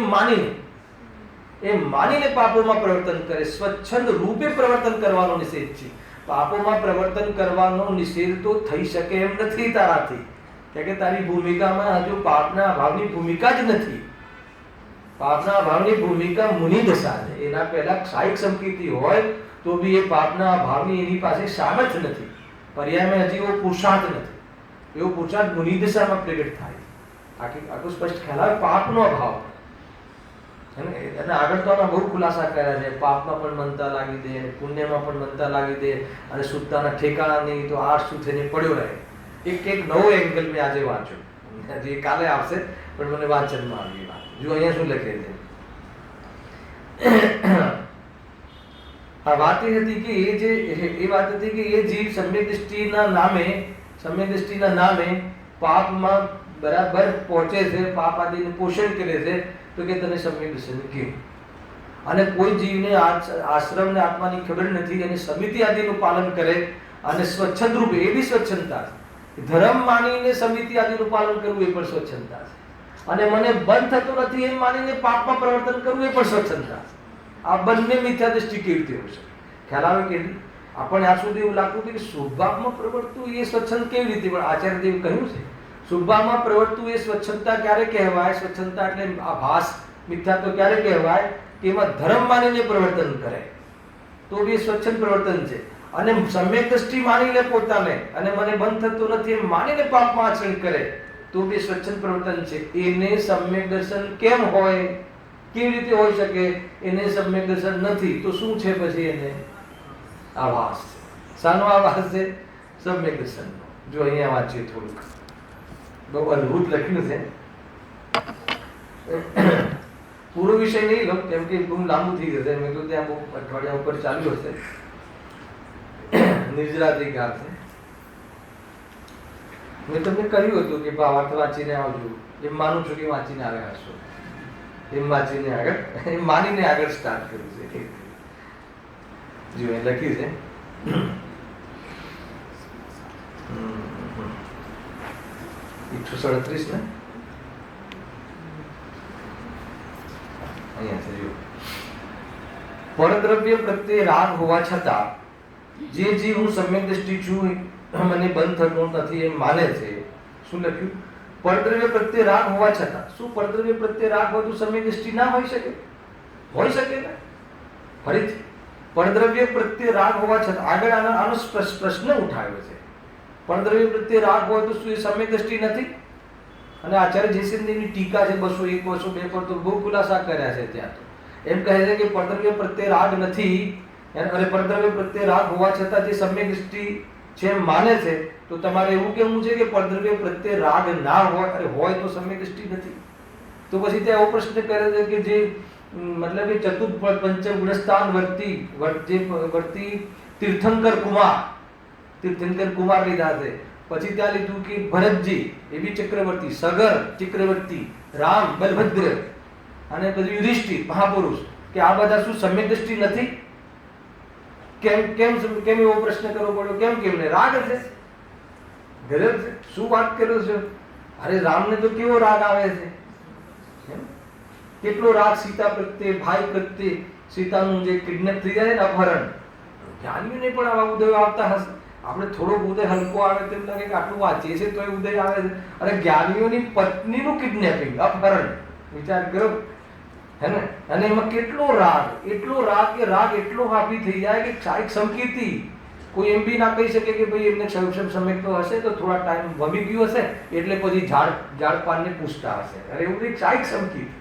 A: એમ માનીને પાપોમાં પ્રવર્તન કરે. સ્વચ્છંદ રૂપે પ્રવર્તન કરવાનો નિષેધ છે. પાપોમાં પ્રવર્તન કરવાનો નિષેધ તો થઈ શકે એમ નથી તારાથી, કે તારી ભૂમિકામાં હજુ પાપના અભાવની ભૂમિકા જ નથી. પાપના અભાવની ભૂમિકા મુનિ દશા છે. એના પહેલા ક્ષાયિક સંકૃતિ હોય તો બી એ પાપના અભાવની એની પાસે સામર્થ્ય નથી, પર્યાયમાં હજી એવો પુરુષાર્થ નથી. એવો પુરુષાર્થ મુનિ દશામાં પ્રગટ થાય. આટલું સ્પષ્ટ ખ્યાલ આવે પાપનો અભાવ. અને આગળ તો બહુ ખુલાસા કર્યા છે, પાપમાં પણ મનતા લાગી દે, પુણ્યમાં પણ મનતા લાગી દે, અને શુદ્ધતાના ઠેકાણા નહીં તો આ શું થઈને પડ્યો રહે. એક નવો એંગલ મેં આજે વાંચ્યો, હજી કાલે આવશે પણ મને વાંચનમાં આવી વાત. જો અહીંયા શું લખે છે, આ વાત એ હતી કે એ વાત હતી કે એ જીવ સમ્યક દ્રષ્ટિના નામે પાપમાં બરાબર પહોંચે છે, પાપ આદિનું પોષણ કરે છે, તો કે તને સમ્યક દર્શન કેવું? અને કોઈ જીવને આશ્રમ ને આત્માની ખબર નથી અને સમિતિ આદિનું પાલન કરે અને સ્વચ્છંદ રૂપે, એ બી સ્વચ્છંદતા છે. ધર્મ માનીને સમિતિ આદિનું પાલન કરવું એ પણ સ્વચ્છંદતા છે. અને મને બંધ થતું નથી એમ માનીને પાપમાં પ્રવર્તન કરવું એ પણ સ્વચ્છંદતા છે. આ બંને મિથ્યા દ્રષ્ટિ કેવી રીતે હોય શકે? ખ્યાલ આવે કે આપણને આ સુધી એવું લાગતું હતું કે શુભાવમાં પ્રવર્તવું એ સ્વચ્છંદ કેવી રીતે? પણ આચાર્યદેવે કહ્યું છે શુભાવમાં પ્રવર્તવું એ સ્વચ્છંદતા ક્યારે કહેવાય? સ્વચ્છંદતા એટલે આભાસ. મિથ્યા તો ક્યારે કહેવાય કે એમાં ધર્મ માનીને પ્રવર્તન કરે તો બી સ્વચ્છંદ પ્રવર્તન છે. અને સમ્યક દ્રષ્ટિ માની લે પોતાને અને મને બંધ થતું નથી એમ માનીને પાપમાં આચરણ કરે તો બી સ્વચ્છંદ પ્રવર્તન છે. એને સમ્યક દર્શન કેમ હોય? કેવી રીતે હોઈ શકે? એને સમ્યક દર્શન નથી તો શું છે પછી? એને આભાસ છે. શાનો આભાસ છે? સમ્યક દર્શનનો. જો અહીંયા વાંચીએ થોડુંક, બહુ અદ્ભુત લખ્યું છે. પૂરો વિષય નહીં લો કેમ કે બહુ લાંબુ થઈ જશે. મેં તો ત્યાં બહુ અઠવાડિયા ઉપર ચાલ્યું હશે. નિર્જરાથી ગાળ છે. મેં તમને કહ્યું હતું કે ભાવાર્થ વાંચીને આવજો. એમ માનું છું કે વાંચીને આવ્યા હશો. એમ વાંચીને આગળ એમ માનીને આગળ સ્ટાર્ટ કર્યું છે. જો એ લખ્યું છે 137 ને અહીંયા છે જો. પરદ્રવ્ય પ્રત્યે રાગ હોવા છતાં જે જીવ હું સમ્યક દ્રષ્ટિ છું મને બંધ થતો નથી એમ માને છે. શું લખ્યું? પરદ્રવ્ય પ્રત્યે રાગ હોવા છતાં. શું પરદ્રવ્ય પ્રત્યે રાગ હોય તો સમ્યક દ્રષ્ટિ ના હોઈ શકે? હોઈ શકે ને. ફરીથી પરદ્રવ્ય પ્રત્યે રાગ હોવા છતાં આગળ આનો પ્રશ્ન ઉઠાવ્યો છે. પરદ્રવ્ય પ્રત્યે રાગ હોય તો શું એ સમ્યક દ્રષ્ટિ નથી? અને આચાર્ય જયસિંહની ટીકા છે 201 202 પર તો બહુ ખુલાસા કર્યા છે. ત્યાં તો એમ કહે છે કે પરદ્રવ્ય પ્રત્યે રાગ નથી અને પરદ્રવ્ય પ્રત્યે રાગ હોવા છતાં જે સમ્યક દ્રષ્ટિ છે એમ માને છે તો તમારે એવું કેવું છે કે પરદ્રવ્ય પ્રત્યે રાગ ના હોય તો સમ્યક દ્રષ્ટિ નથી. તો પછી ત્યાં એવો પ્રશ્ન કરે છે કે જે મતલબ કે ચતુર્થ પંચ ગુણસ્થાન વર્તી તીર્થંકર કુમાર લીધા છે. પછી ત્યાં લીધું કે ભરતજી એવી ચક્રવર્તી, સગર ચક્રવર્તી, રામ બલભદ્ર અને પછી યુધિષ્ઠિર મહાપુરુષ કે આ બધા શું સમ્યક દ્રષ્ટિ નથી? કેમ કેમ કેમ એવો પ્રશ્ન કરવો પડ્યો? કેમ ને રાગ છે, ગરજ છે. શું વાત કરો છો? અરે રામને તો કેવો રાગ આવે છે, કેટલો રાગ સીતા પ્રત્યે, ભાઈ પ્રત્યે. સીતાનું જે કિડનેપ થઈ જાય ને અપહરણ, જ્ઞાનીઓને પણ આવા ઉદય આવતા હશે. આપણે થોડોક ઉદય હલકો આવે તેમ લાગે કે આટલું વાંચીએ છે તો એ ઉદય આવે છે. અરે જ્ઞાનીઓની પત્નીનું કિડનેપિંગ, અપહરણ, વિચાર કરો હે ને. અને એમાં કેટલો રાગ, એટલો રાગ કે રાગ એટલો હાવી થઈ જાય કે એક સંકીર્તિ કોઈ એમ બી ના કહી શકે કે ભાઈ એમને સમય તો હશે તો થોડા ટાઈમ વમી ગયું હશે એટલે પછી ઝાડ પાનને પૂછતા હશે. અરે એવું એક સાઈક સંકીર્તિ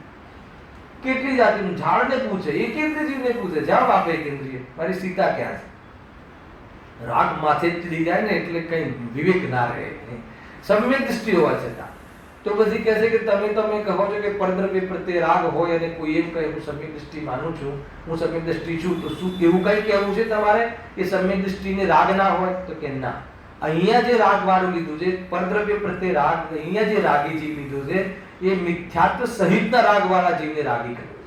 A: કેટલી જાતિનું ઝાડને પૂછે, એક જીવને પૂછે, જવાબ આપે કેન્દ્રીય મારી સીતા ક્યાં છે. રાગ માથે ચડી જાય ને એટલે કઈ વિવેક ના રહે. સમ્યક દૃષ્ટિ હોવા છતાં તો પછી કહે છે કે તમે કહો છો કે પરદ્રવ્ય પ્રત્યે રાગ હોય અને કોઈ એમ કહે હું સમ્યક દૃષ્ટિ માનું છું, હું સમ્યક દૃષ્ટિ છું, તો શું એવું કઈ કહેવું છે તમારે કે સમ્યક દૃષ્ટિને રાગ ના હોય? તો કે ના. અહીંયા જે રાગ વાળું લીધું છે પરદ્રવ્ય પ્રત્યે રાગ, અહીંયા જે રાગી જીવ લીધું છે એ મિથ્યાત્વ સહિતના રાગ વાળા જીવને રાગી કહે છે.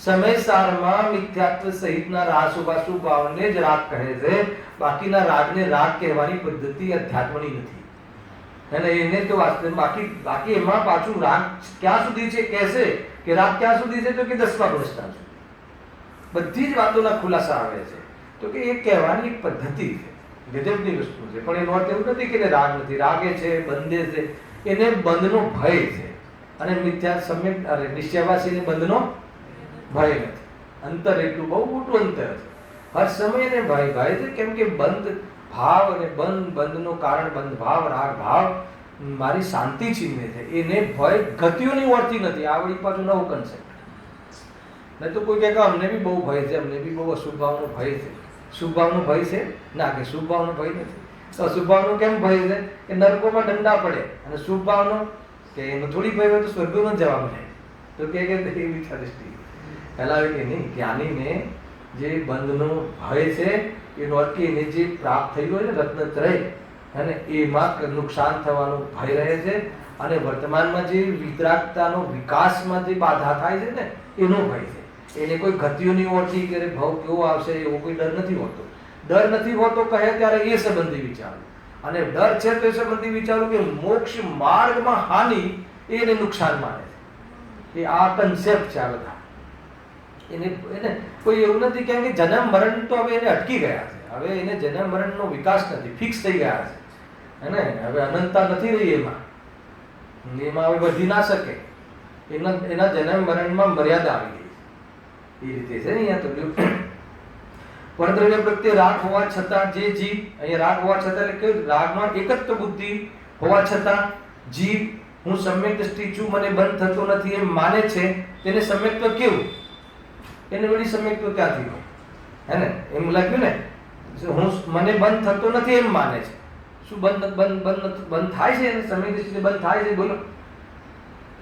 A: સમય સારમાં મિથ્યાત્વ સહિતના રાસુભાસુ ભાવને જ રાગ કહે છે. બાકીના રાગને રાગ કહેવાની પદ્ધતિ અધ્યાત્મની નથી. અને એને તો બાકી એમાં પાછું રાગ ક્યાં સુધી છે કહેશે કે રાગ ક્યાં સુધી છે તો કે 10મા ગુણસ્થાન સુધી. બધી જ વાતોના ખુલાસા આવે છે. તો કે એ કહેવાની એક પદ્ધતિ છે, ગજબની વસ્તુ છે. પણ એનો અર્થ એવું નથી કે રાગ નથી. રાગે છે, બંધે છે, એને બંધનો ભય છે. અને મિથ્યા સમ્યક નિશ્ચયવાસીને બંધનો ભય નથી. અંતર એટલું બહુ મોટું અંતર છે. હર સમય એને ભય છે. કેમ કે બંધ ભાવ અને બંધનું કારણ બંધ ભાવ, રાગ ભાવ મારી શાંતિ છીનવે છે. એને ભય ગતિઓની ઓળખી નથી. આ વળી પાછું નવું કન્સેપ્ટ. નહીં તો કોઈ કહે કે અમને બી બહુ ભય છે, અમને બી બહુ અશુભ ભાવનો ભય છે. શુભ ભાવનો ભય છે ના, કે શુભ ભાવનો ભય નથી. તો અશુભ ભાવનો કેમ ભય છે કે નરકોમાં દંડા પડે. અને શુભ ભાવનો કે એનો થોડી ભય હોય તો સ્વર્ગમાં જવા મળે. તો કે એવી દ્રષ્ટિ ફેલાવે કે નહીં. જ્ઞાનીને જે બંધનો ભય છે એનો અર્થ કે એને જે પ્રાપ્ત થયું હોય ને રત્નત્રય, અને એમાં નુકસાન થવાનો ભય રહે છે. અને વર્તમાનમાં જે વિતરાગતાનો વિકાસમાં જે બાધા થાય છે ને એનો ભય છે. એને કોઈ ગતિઓની ઓળખી કે ભાવ કેવો આવશે એવો કોઈ ડર નથી હોતો. ડર નથી હોતો કહે ત્યારે એ સંબંધી વિચારો, અને ડર છે તો એ સંબંધી વિચારો કે મોક્ષ માર્ગમાં હાનિ એને નુકસાન માને છે. એ આ કન્સેપ્ટ છે આ બધા. એને એને કોઈ એવું નથી કેમ કે જન્મ મરણ તો હવે એને અટકી ગયા છે. હવે એને જન્મ મરણનો વિકાસ નથી, ફિક્સ થઈ ગયા છે. હે ને? હવે અનંતતા નથી રહી એમાં હવે વધી ના શકે. એના જન્મ મરણમાં મર્યાદા આવી ગઈ એ રીતે છે ને. અહીંયા તો પરદ્રવ્ય પ્રત્યે રાગ હોવા છતાં જે જીવ, અહીંયા રાગ હોવા છતાં એટલે કે રાગમાં એકત્વ બુદ્ધિ હોવા છતાં જીવ હું સમ્યક દ્રષ્ટિ છું, મને બંધ થતો નથી એમ માને છે, તેને સમ્યક્ત્વ કેવું? એને વળી સમ્યક્ત્વ ક્યાંથી હોય? હે ને? એમ લખ્યું ને, હું મને બંધ થતો નથી એમ માને છે. શું બંધ થાય છે? એને સમ્યક દ્રષ્ટિ બંધ થાય છે? બોલો.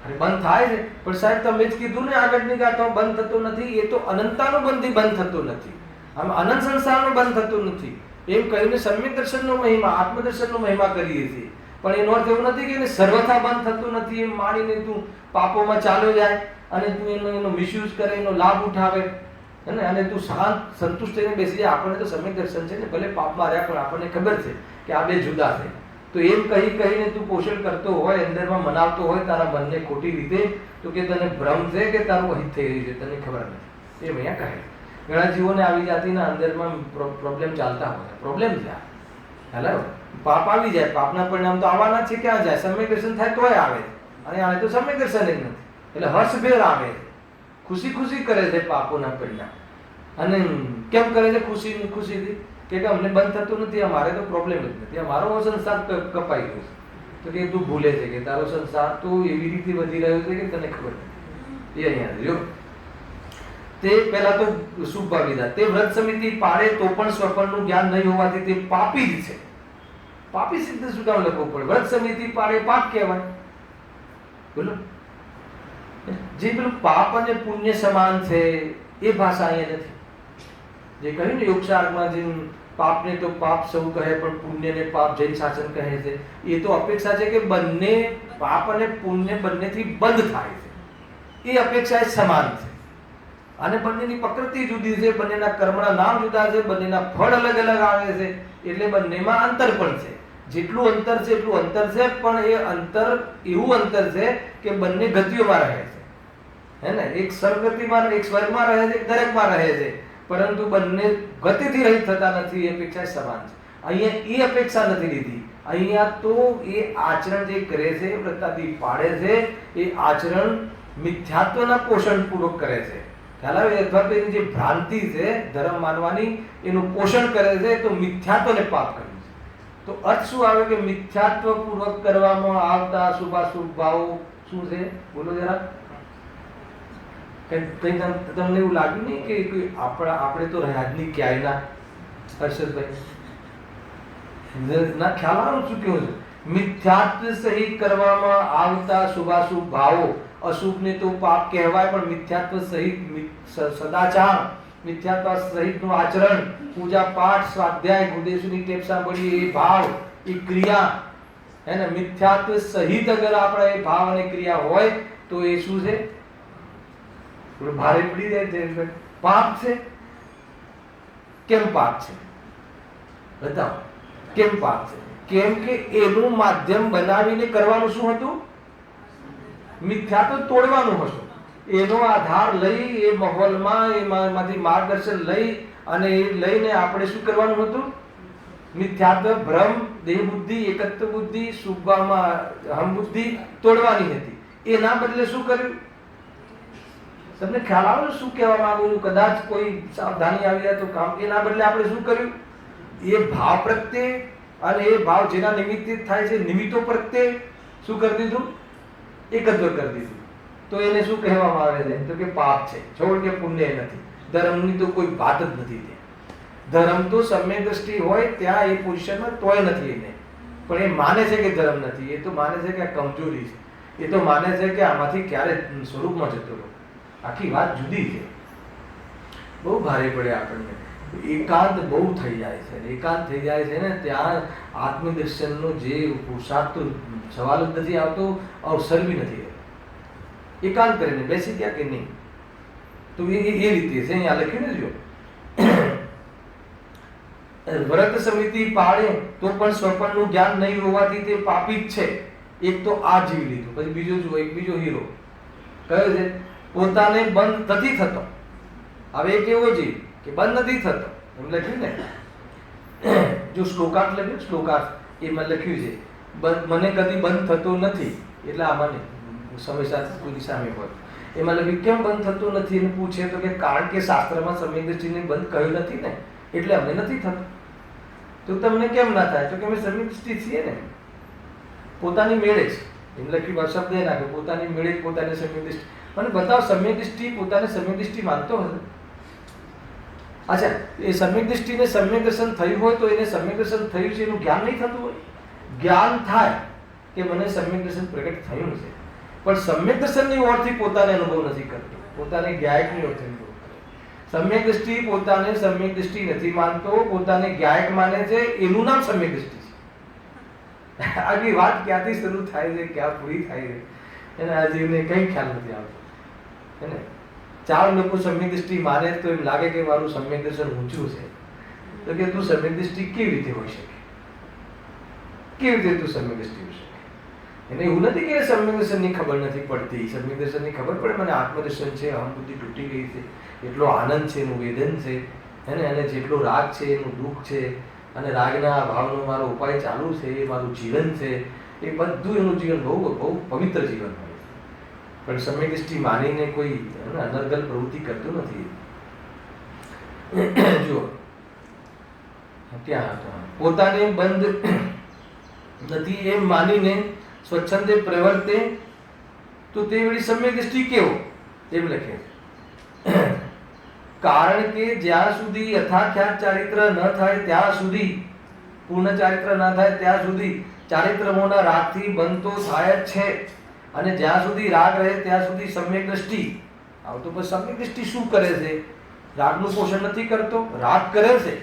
A: અરે બંધ થાય છે, પણ સાહેબ તમે જ કીધું ને આગળની ગાથો બંધ થતો નથી. એ તો અનંતાનો બંધી બંધ થતો નથી, આમ અનંત સંસારનો બંધ થતો નથી એમ કહીને સમ્યક દર્શનનો મહિમા, આત્મદર્શનનો મહિમા કરીએ છીએ. પણ એનો અર્થ એવો નથી કે એને સર્વથા બંધ થતું નથી એમ માનીને તું પાપોમાં ચાલ્યો જાય અને તું એનો મિસયુઝ કરે, એનો લાભ ઉઠાવે અને તું શાંત સંતુષ્ટ થઈને બેસી જાય. આપણને તો સમ્યક દર્શન છે ને, ભલે પાપમાં રહ્યા પણ આપણને ખબર છે કે આ બે જુદા છે. તો એમ કહીને તું પોષણ કરતો હોય, અંદરમાં મનાવતો હોય તારા મનને ખોટી રીતે, તો કે તને ભ્રમ છે કે તારું અહિત થઈ રહ્યું છે, તને ખબર નથી. એ અહીંયા કહે ઘણા જીવોને આવી જાતિના અંદરમાં પ્રોબ્લેમ ચાલતા હોય. પ્રોબ્લેમ છે હેલો, પાપ આવી જાય, પાપના પરિણામ તો આવવાના છે. ક્યાં જાય? સમ્યક દર્શન થાય તોય આવે, અને આવે તો સમ્યક દર્શન જ નથી. એટલે હર્ષભેર આવે, ખુશી ખુશી કરે છે પાપોના પરિણામ. અને કેમ કરે છે? ખુશીથી કે અમને બંધ થતું નથી, અમારે તો પ્રોબ્લેમ જ નથી, અમારો સંસાર કપાઈ ગયો છે. તો કે તું ભૂલે છે કે તારો સંસાર તો એવી રીતે વધી રહ્યો છે કે તને ખબર નથી. એ અહીંયા જો તે પહેલા તો શુભ ભાવીદા, તે વ્રત સમિતિ પાળે તો પણ સ્વપનનું જ્ઞાન નહીં હોવાથી તે પાપી જ છે. પાપી સિદ્ધ શું કામ લખવું પડે? વ્રત સમિતિ પાળે પાપ કહેવાય. બોલો, જે પેલું પાપ અને પુણ્ય સમાન છે એ ભાષા અહીંયા નથી. જે કહ્યું ને યોગશાસ્ત્રમાં, જે પાપને તો પાપ સૌ કહે પણ પુણ્યને પાપ જૈન શાસન કહે છે, એ તો અપેક્ષા છે કે બંને પાપ અને પુણ્ય બંનેથી બંધ થાય છે. એ અપેક્ષા સમાન છે. અને બંનેની પ્રકૃતિ જુદી છે, બંનેના કર્મના નામ જુદા છે, બંનેના ફળ અલગ અલગ આવે છે, એટલે બંનેમાં અંતર પણ છે. જેટલું અંતર છે એટલું અંતર છે, પણ એ અંતર એવું અંતર છે કે બંને ગતિઓમાં રહે છે. હે ને? એક સર્વગતિમાં, એક સ્વર્ગમાં રહે છે, એક નરકમાં રહે છે, પરંતુ બંને ગતિથી રહિત થતા નથી. એ અપેક્ષા સમાન છે. અહીંયા એ અપેક્ષા નથી લીધી. અહીંયા તો એ આચરણ જે કરે છે, વ્રતાદી પાડે છે, એ આચરણ મિથ્યાત્વના પોષણ પૂર્વક કરે છે. ખ્યાલ આવે? અથવા તો એની જે ભ્રાંતિ છે ધર્મ માનવાની, એનું પોષણ કરે છે, તો મિથ્યાત્વને પાપ કર્યું છે. તો અર્થ શું આવે કે મિથ્યાત્વ પૂર્વક કરવામાં આવતા શુભાશુભ ભાવો શું છે? બોલો જરા. તમને એવું લાગ્યું નહીં કે આપણે તો રહ્યા જ નહીં ક્યાંયના? હર્ષદભાઈ ના ખ્યાલ આવે શું કેવું છે? મિથ્યાત્વ સહિત કરવામાં આવતા શુભાશુભ ભાવો, અશુભને તો પાપ કહેવાય, પણ મિથ્યાત્વ સહિત સદાચાર, મિથ્યાત્વ સહિતનું આચરણ, પૂજા પાઠ, સ્વાધ્યાય, ગુરુદેવની ટેપ સાંભળીએ, એ ભાવ, એ ક્રિયા, હે ને? મિથ્યાત્વ સહિત અગર આપણા એ ભાવ અને ક્રિયા હોય તો એ શું છે? ભારે પડી જાય છે. પાપ છે. કેમ પાપ છે? બતાવો કેમ પાપ છે? કેમ કે એનું માધ્યમ બનાવીને કરવાનું શું હતું? મિથ્યાત્વ તોડવાનું હતું. એનો આધાર લઈ, એ માહોલમાં એમાંથી માર્ગદર્શન લઈ અને એ લઈને આપણે શું કરવાનું હતું? મિથ્યાત્વ, ભ્રમ, દેહ બુદ્ધિ, એકત્વ બુદ્ધિ, શુભમાં અહમ બુદ્ધિ તોડવાની હતી. એના બદલે શું કર્યું? તમને ખ્યાલ આવે શું કહેવા માંગુ છું? કદાચ કોઈ સાવધાની આવી જાય તો કામ. એના બદલે આપણે શું કર્યું? એ ભાવ પ્રત્યે અને એ ભાવ જેના નિમિત્તે થાય છે, નિમિત્તો પ્રત્યે શું કરી દીધું? એકત્વ કરી દીધું. તો એને શું કહેવામાં આવે છે? તો કે પાપ છે. છોડ કે પુણ્ય નથી. ધર્મની તો કોઈ વાત જ નથી. ધર્મ તો સમ્યક દ્રષ્ટિ હોય ત્યાં એ પોઝિશનમાં તોય નથી એને, પણ એ માને છે કે ધર્મ નથી. એ તો માને છે કે આ કમજોરી છે. એ તો માને છે કે આમાંથી ક્યારે સ્વરૂપમાં જતો રહો. આખી વાત જુદી છે. બહુ ભારે પડે આપણને. એકાંત બહુ થઈ જાય છે. એકાંત થઈ જાય છે ને ત્યાં આત્મદર્શનનો જે પુરુષાર્થ સવાલ જ નથી આવતો, અવસર બી નથી. એકાંત કરીને બેસી ગયા કે નહીં, તો એ રીતે છે. અહીંયા લખ્યું ને, જો વ્રત સમિતિ પાળે તો પણ સ્વપનનું જ્ઞાન નહીં હોવાથી તે પાપી જ છે. એક તો આ જીવ લીધું, પછી બીજો જુઓ, એક બીજો હીરો કયો છે? પોતાને બંધ નથી થતો. હવે એક એવો જીવ કે બંધ નથી થતો એમ લખ્યું ને, જો શ્લોકાર્થ લખ્યું, શ્લોકાર્થ એમાં લખ્યું છે મને કદી બંધ થતો નથી, એટલે આમાં સમય સાથે કોઈની સામે હોય એમાં લખ્યું કેમ બંધ થતો નથી એને પૂછે તો કે કારણ કે શાસ્ત્રમાં સમ્યક દ્રષ્ટિને બંધ કહ્યું નથી ને, એટલે અમને નથી થતું. તો તમને કેમ ના થાય? તો કે અમે સમ્યક દ્રષ્ટિ છીએ ને, પોતાની મેળે જ એમ લખ્યું શબ્દ એ નાખ્યો, પોતાની મેળે જ પોતાની સમ્યક દ્રષ્ટિ. મને બતાવો સમ્યક દ્રષ્ટિ પોતાને સમ્યક દ્રષ્ટિ માનતો હશે? અચ્છા, એ સમ્યક દ્રષ્ટિને સમ્યક દર્શન થયું હોય તો એને સમ્યક દર્શન થયું છે એનું જ્ઞાન નહીં થતું હોય? જ્ઞાન થાય કે મને સમ્યક દર્શન પ્રગટ થયું છે, પણ સમ્યક દર્શનની ઓળથી પોતાને અનુભવ નથી કરતો, પોતાને જ્ઞાયકની ઓળથી અનુભવ કરે. સમ્યક દ્રષ્ટિ પોતાને સમ્યક દ્રષ્ટિ નથી માનતો, પોતાને જ્ઞાયક માને છે, એનું નામ સમ્યક દ્રષ્ટિ છે. આની વાત ક્યાંથી શરૂ થાય છે, ક્યાં પૂરી થાય છે, એને આ જીવને કંઈ ખ્યાલ નથી આવતો. હે ને? ચાર લોકો સમ્યક દ્રષ્ટિ માને તો એમ લાગે કે મારું સમ્યક દર્શન ઊંચું છે. તો કે તું સમ્યક દ્રષ્ટિ કેવી રીતે હોઈ શકે? કેવી રીતે તું સમ્યક દ્રષ્ટિ હોઈ શકે? એને એવું નથી કે સમ્યક દર્શનની ખબર નથી પડતી, સમ્યક દર્શનની ખબર પડે, મને આત્મદર્શન છે, અહમ બુદ્ધિ તૂટી ગઈ છે, એટલો આનંદ છે, એનું વેદન છે, એને અને જેટલો રાગ છે એનું દુઃખ છે, અને રાગના ભાવનો મારો ઉપાય ચાલુ છે, એ મારું જીવન છે, એ બધું એનું જીવન બહુ બહુ પવિત્ર જીવન હોય. પણ સમ્યક દ્રષ્ટિ માનીને કોઈ અનર્ગલ પ્રવૃત્તિ કરતું નથી. જુઓ ક્યાં હતો, પોતાને બંધ નથી એમ માનીને સ્વચ્છંદે પ્રવર્તે તો તે વળી સમ્યક દ્રષ્ટિ કેવો? એમ લખે. કારણ કે જ્યાં સુધી યથાખ્યાત ચારિત્ર ન થાય ત્યાં સુધી, પૂર્ણ ચારિત્ર ન થાય ત્યાં સુધી ચારિત્રમોના રાગથી બનતો થાય જ છે, અને જ્યાં સુધી રાગ રહે ત્યાં સુધી સમ્યક દ્રષ્ટિ. આવ તો પછી સમ્યક દ્રષ્ટિ શું કરે છે? રાગનું પોષણ નથી કરતો, રાગ કરે છે,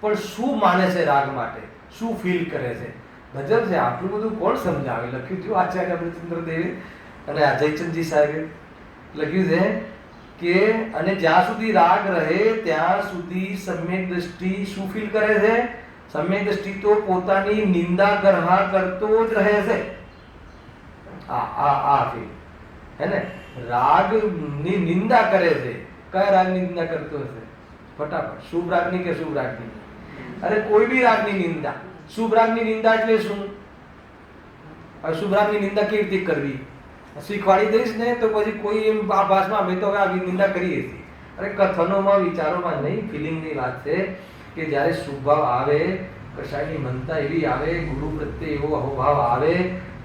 A: પણ શું માને છે રાગ માટે, શું ફીલ કરે છે? ગજબ છે. આટલું બધું કોણ સમજાવે? લખ્યું હતું આચાર્ય અમૃતચંદ્ર દેવે અને અજયચંદજી સાહેબે લખ્યું છે કે અને જ્યાં સુધી રાગ રહે ત્યાં સુધી સમ્યક દ્રષ્ટિ શું ફીલ કરે છે? સમ્યક દ્રષ્ટિ તો પોતાની નિંદા ગરહા કરતો જ રહે છે. આ ફીલ હે ને, રાગની નિંદા કરે છે. કયા રાગની નિંદા કરતો હશે? ફટાફટ, શુભ રાગની કે શુભ રાગની? અરે કોઈ બી રાગની નિંદા. શુભ રાગની નિંદા એટલે શું? અશુભ રાગની નિંદા કેવી રીતે કરવી શીખવાડી દઈશ ને તો પછી કોઈ એમ આ ભાષમાં અમે તો આવી નિંદા કરીએ છીએ. અરે કથનોમાં, વિચારોમાં નહીં, ફિલિંગની વાત છે કે જ્યારે શુભ ભાવ આવે, કશાયની મનતા એવી આવે, ગુરુ પ્રત્યે એવો અહોભાવ આવે,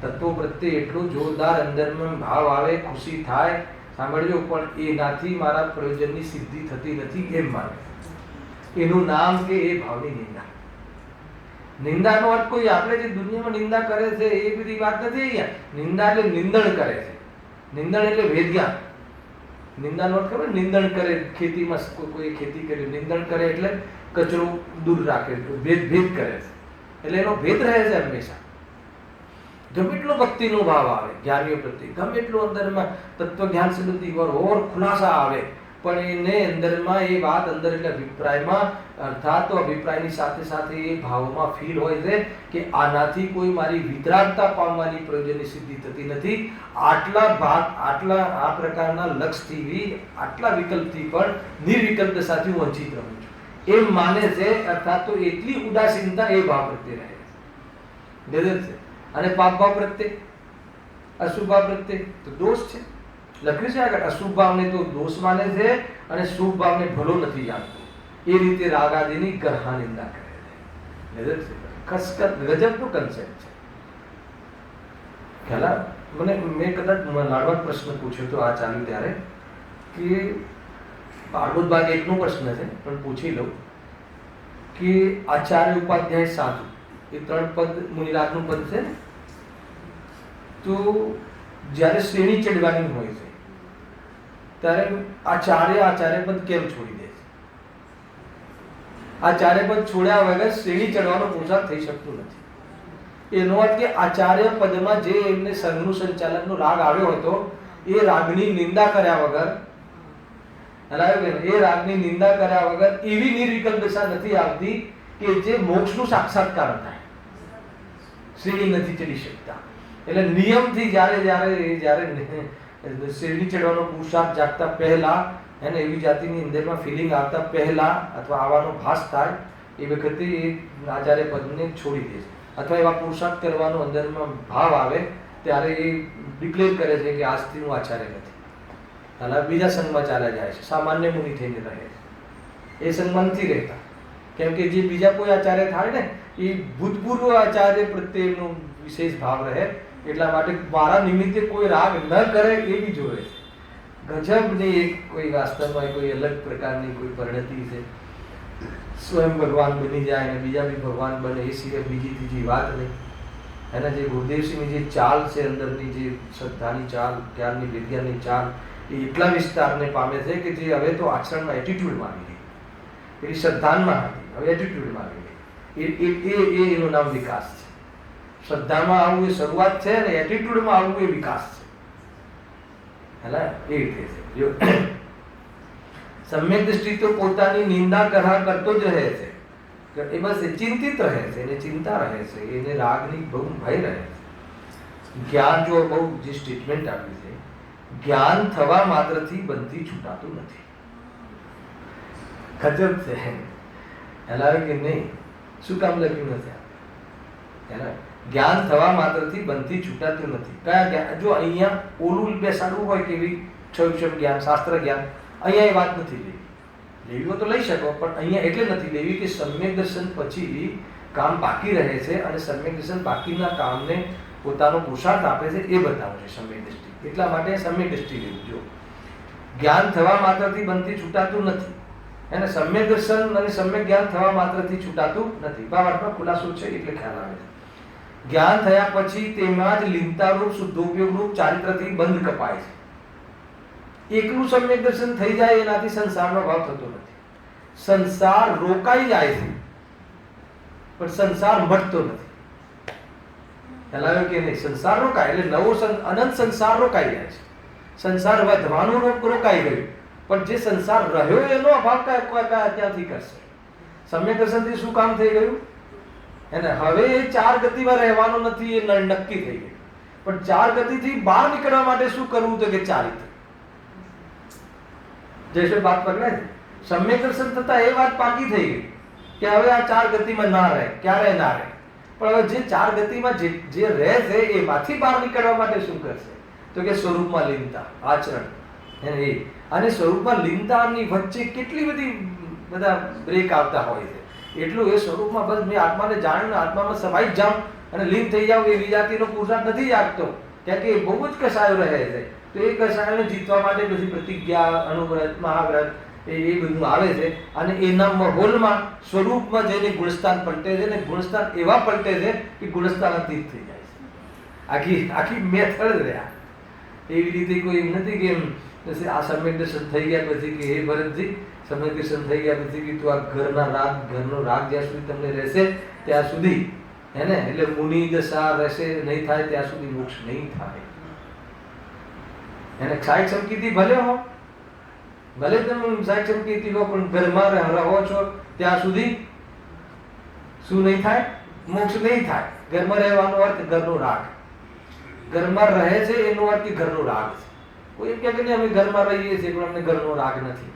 A: તત્વો પ્રત્યે એટલો જોરદાર અંદરમાં ભાવ આવે, ખુશી થાય, સાંભળજો, પણ એનાથી મારા પ્રયોજનની સિદ્ધિ થતી નથી એમ માને, એનું નામ કે એ ભાવની નિંદા. નિંદાનો અર્થ કોઈ આપણે જે દુનિયામાં નિંદા કરે છે એ બધી વાત નથી અહીંયા. નિંદા એટલે નિંદણ કરે છે. નિંદણ એટલે વેદજ્ઞાન. નિંદાનો અર્થ ખબર? નિંદણ કરે, ખેતીમાં કોઈ ખેતી કરી નિંદણ કરે એટલે કચરો દૂર રાખે, ભેદ કરે છે, એટલે એનો ભેદ રહે છે હંમેશા. ગમે એટલો ભક્તિનો ભાવ આવે જ્ઞાનીઓ પ્રત્યે, ગમે એટલો અંદરમાં તત્વજ્ઞાન સંબંધી ઓર ખુલાસા આવે, પણ એને અંદરમાં એ વાત અંદર એટલે અભિપ્રાયમાં, અર્થાત તો અભિપ્રાયની સાથે સાથે એ ભાવમાં ફીલ હોય છે કે આનાથી કોઈ મારી વિતરાગતા પામવાની પ્રયોજનની સિદ્ધિ થતી નથી. આટલા ભાગ, આટલા આ પ્રકારના લક્ષથી, આટલા વિકલ્પથી પણ નિર્વિકલ્પ દશાથી હું વંચિત રહું છું એમ માને છે. અર્થાત તો એટલી ઉદાસીનતા એ ભાવ પ્રત્યે રહે છે. અને પાપ ભાવ પ્રત્યે, અશુભ ભાવ પ્રત્યે તો દોષ છે. લખ્યું છે આગળ, અશુભ ભાવને તો દોષ માને છે અને શુભ ભાવને ભલો નથી જાણતો. એ રીતે રાગ આદિની ગરહા નિંદા કરે છે. ગજબનો કન્સેપ્ટ છે. ખ્યાલ? મેં કદાચ લાડવા પ્રશ્ન પૂછ્યો તો આ ચાલ્યું ત્યારે કે ભાગવત ભાગ 1 નો પ્રશ્ન છે, પણ પૂછી લઉં કે આચાર્ય ઉપાધ્યાય સાધુ, એ 3 પદ મુનિરાગનું પદ છે ને, તો જ્યારે શ્રેણી ચડવાની હોય છે ત્યારે આચાર્ય પદ કેમ છોડી દે છે? આચાર્ય પદ છોડ્યા વગર શ્રેણી ચડવાનો પુરુષાર્થ થઈ શકતું નથી. એનો અર્થ કે આચાર્ય પદમાં જે એમને સંઘનું સંચાલનનો રાગ આવ્યો હતો એ રાગની નિંદા કર્યા વગર, એ રાગની નિંદા કર્યા વગર એવી નિર્વિકલ્પ દશા નથી આવતી કે જે મોક્ષનું સાક્ષાત્કાર થાય. શ્રેણી નથી ચડી શકતા. એટલે નિયમથી જ્યારે શ્રેણી ચડવાનો પુરુષાર્થ જાગતા પહેલા એને એવી જાતિની અંદરમાં ફિલિંગ આવતા પહેલા અથવા આવવાનો ભાસ થાય એ વખતે એ આચાર્ય પદને છોડી દે છે, અથવા એવા પુરુષાર્થ કરવાનો અંદરમાં ભાવ આવે ત્યારે એ ડિક્લેર કરે છે કે આજથી હું આચાર્ય નથી, અને બીજા સંઘમાં ચાલ્યા જાય છે, સામાન્ય મુનિ થઈને રહે છે. એ સંઘમાં નથી રહેતા, કેમ કે જે બીજા કોઈ આચાર્ય થાય ને એ ભૂતપૂર્વ આચાર્ય પ્રત્યેનો વિશેષ ભાવ રહે, એટલા માટે મારા નિમિત્તે કોઈ રાગ ન કરે એ બી જોવે છે. ગજબની એક કોઈ વાસ્તવમાં કોઈ અલગ પ્રકારની કોઈ પરિણતિ છે. સ્વયં ભગવાન બની જાય અને બીજા બી ભગવાન બને એ સિવાય બીજી ત્રીજી વાત નહીં. એના જે ગુરુદેવસિંહની જે ચાલ છે, અંદરની જે શ્રદ્ધાની ચાલ, જ્ઞાનની વિજ્ઞાનની ચાલ, એ એટલા વિસ્તારને પામે છે કે જે હવે તો આચરણમાં એટીટ્યુડમાં આવી ગઈ. એની શ્રદ્ધામાં હતી, હવે એટીટ્યુડમાં આવી ગઈ. એનું નામ વિકાસ છે. શ્રદ્ધામાં આવવું એ શરૂઆત છે અને એટીટ્યુડમાં આવવું એ વિકાસ છે. હેલા એ રીતે છે. જો સમ્યક દ્રષ્ટિ તો પોતાની નિંદા કરતો જ રહે છે, એ બસ ચિંતિત રહે છે, એને ચિંતા રહે છે, એને રાગની બહુ ભય રહે છે. જ્ઞાન જો બહુ જે સ્ટેટમેન્ટ આપી છે, જ્ઞાન થવા માત્રથી બંધી છૂટાતું નથી. ગજબ છે. હેલા કે નહીં, શું કામ લખ્યું નથી? હેલા જ્ઞાન થવા માત્રથી બંધી છૂટાતું નથી. કયા જ્ઞાન? જો અહીંયા ઓલું બેસાડવું હોય કે ક્ષય જ્ઞાન, શાસ્ત્ર જ્ઞાન, અહીંયા એ વાત નથી લેવી. લેવી હોય તો લઈ શકો, પણ અહીંયા એટલે નથી લેવી કે સમ્યક દર્શન પછી કામ બાકી રહે છે અને સમ્યક દર્શન બાકીના કામને પોતાનો પુરુષાર્થ આપે છે, એ બતાવું છે સમ્યક દ્રષ્ટિ. એટલા માટે સમ્યક દ્રષ્ટિ લેવું. જો જ્ઞાન થવા માત્રથી બંધી છૂટાતું નથી, એને સમ્યક દર્શન અને સમ્યક જ્ઞાન થવા માત્રથી છૂટાતું નથી. ભાવાર્થમાં ખુલાસો છે એટલે ખ્યાલ આવે છે. જ્ઞાન થયા પછી તેમાં જ લીનતારૂપ શુદ્ધોપયોગરૂપ ચારિત્રથી બંધ કપાય છે. એકલું સમ્યક દર્શન થઈ જાય એનાથી સંસારનો ભાવ થતો નથી. સંસાર રોકાઈ જાય છે પણ સંસાર મટતો નથી. ખ્યાલ કે નહીં? સંસાર રોકાય એટલે નવો અનંત સંસાર રોકાઈ જાય છે. સંસાર વધવાનું રોકાઈ ગયું, પણ જે સંસાર રહ્યો એનો અભાવ ક્યાંથી કરશે? સમ્યક દર્શનથી શું કામ થઈ ગયું? એને હવે એ ચાર ગતિમાં રહેવાનો નથી, એ નક્કી થઈ ગયું. પણ ચાર ગતિથી બહાર નીકળવા માટે શું કરવું? તો કે ચારિત્ર. જૈસે વાત પકડાય છે. સમ્યક દર્શન થતા એ વાત પાકી થઈ ગઈ કે હવે આ ચાર ગતિમાં ના રહે, ક્યારે ના રહે. પણ હવે જે ચાર ગતિમાં જે રહે છે એમાંથી બહાર નીકળવા માટે શું કરશે? તો કે સ્વરૂપમાં લીનતા, આચરણ. અને સ્વરૂપમાં લીનતાની વચ્ચે કેટલી બધી બધા બ્રેક આવતા હોય છે. એટલું એ સ્વરૂપમાં બસ મેં આત્માને જાણીને આત્મામાં સમાઈ જ જાઉં અને લીન થઈ જાઉં, એ વિજાતિનો પુરુષાર્થ નથી જાગતો, કારણ કે એ બહુ જ કસાયો રહે છે. તો એ કસાયોને જીતવા માટે પછી પ્રતિજ્ઞા, અનુવ્રત, મહાવ્રત એ બધું આવે છે. અને એના માહોલમાં સ્વરૂપમાં જઈને ગુણસ્થાન પલટે છે, ને ગુણસ્થાન એવા પલટે છે કે ગુણસ્થાન અતીત થઈ જાય છે. આખી મેથડ રહ્યા. એવી રીતે કોઈ એમ નથી કે આ સમ્યક દર્શન થઈ ગયા પછી કે હે ભરતજી, સમ્યક દર્શન થઈ ગયા પછી કે તું આ ઘરનો રાગ જ્યાં સુધી તમને રહેશે ત્યાં સુધી હે ને, એટલે મુનિ દશા રહેશે નહીં થાય ત્યાં સુધી મોક્ષ નહીં થાય. એને ક્ષાયક સંકિતિ ભલે હો, ભલે તમે ક્ષાયક સંકિતિ લો, પણ ઘરમાં રહો છો ત્યાં સુધી શું નહીં થાય? મોક્ષ નહીં થાય. ઘરમાં રહેવાનો અર્થ ઘરનો રાગ. ઘરમાં રહે છે એનો અર્થ ઘરનો રાગ છે. કોઈ એમ કે અમે ઘરમાં રહીએ છીએ પણ અમને ઘરનો રાગ નથી.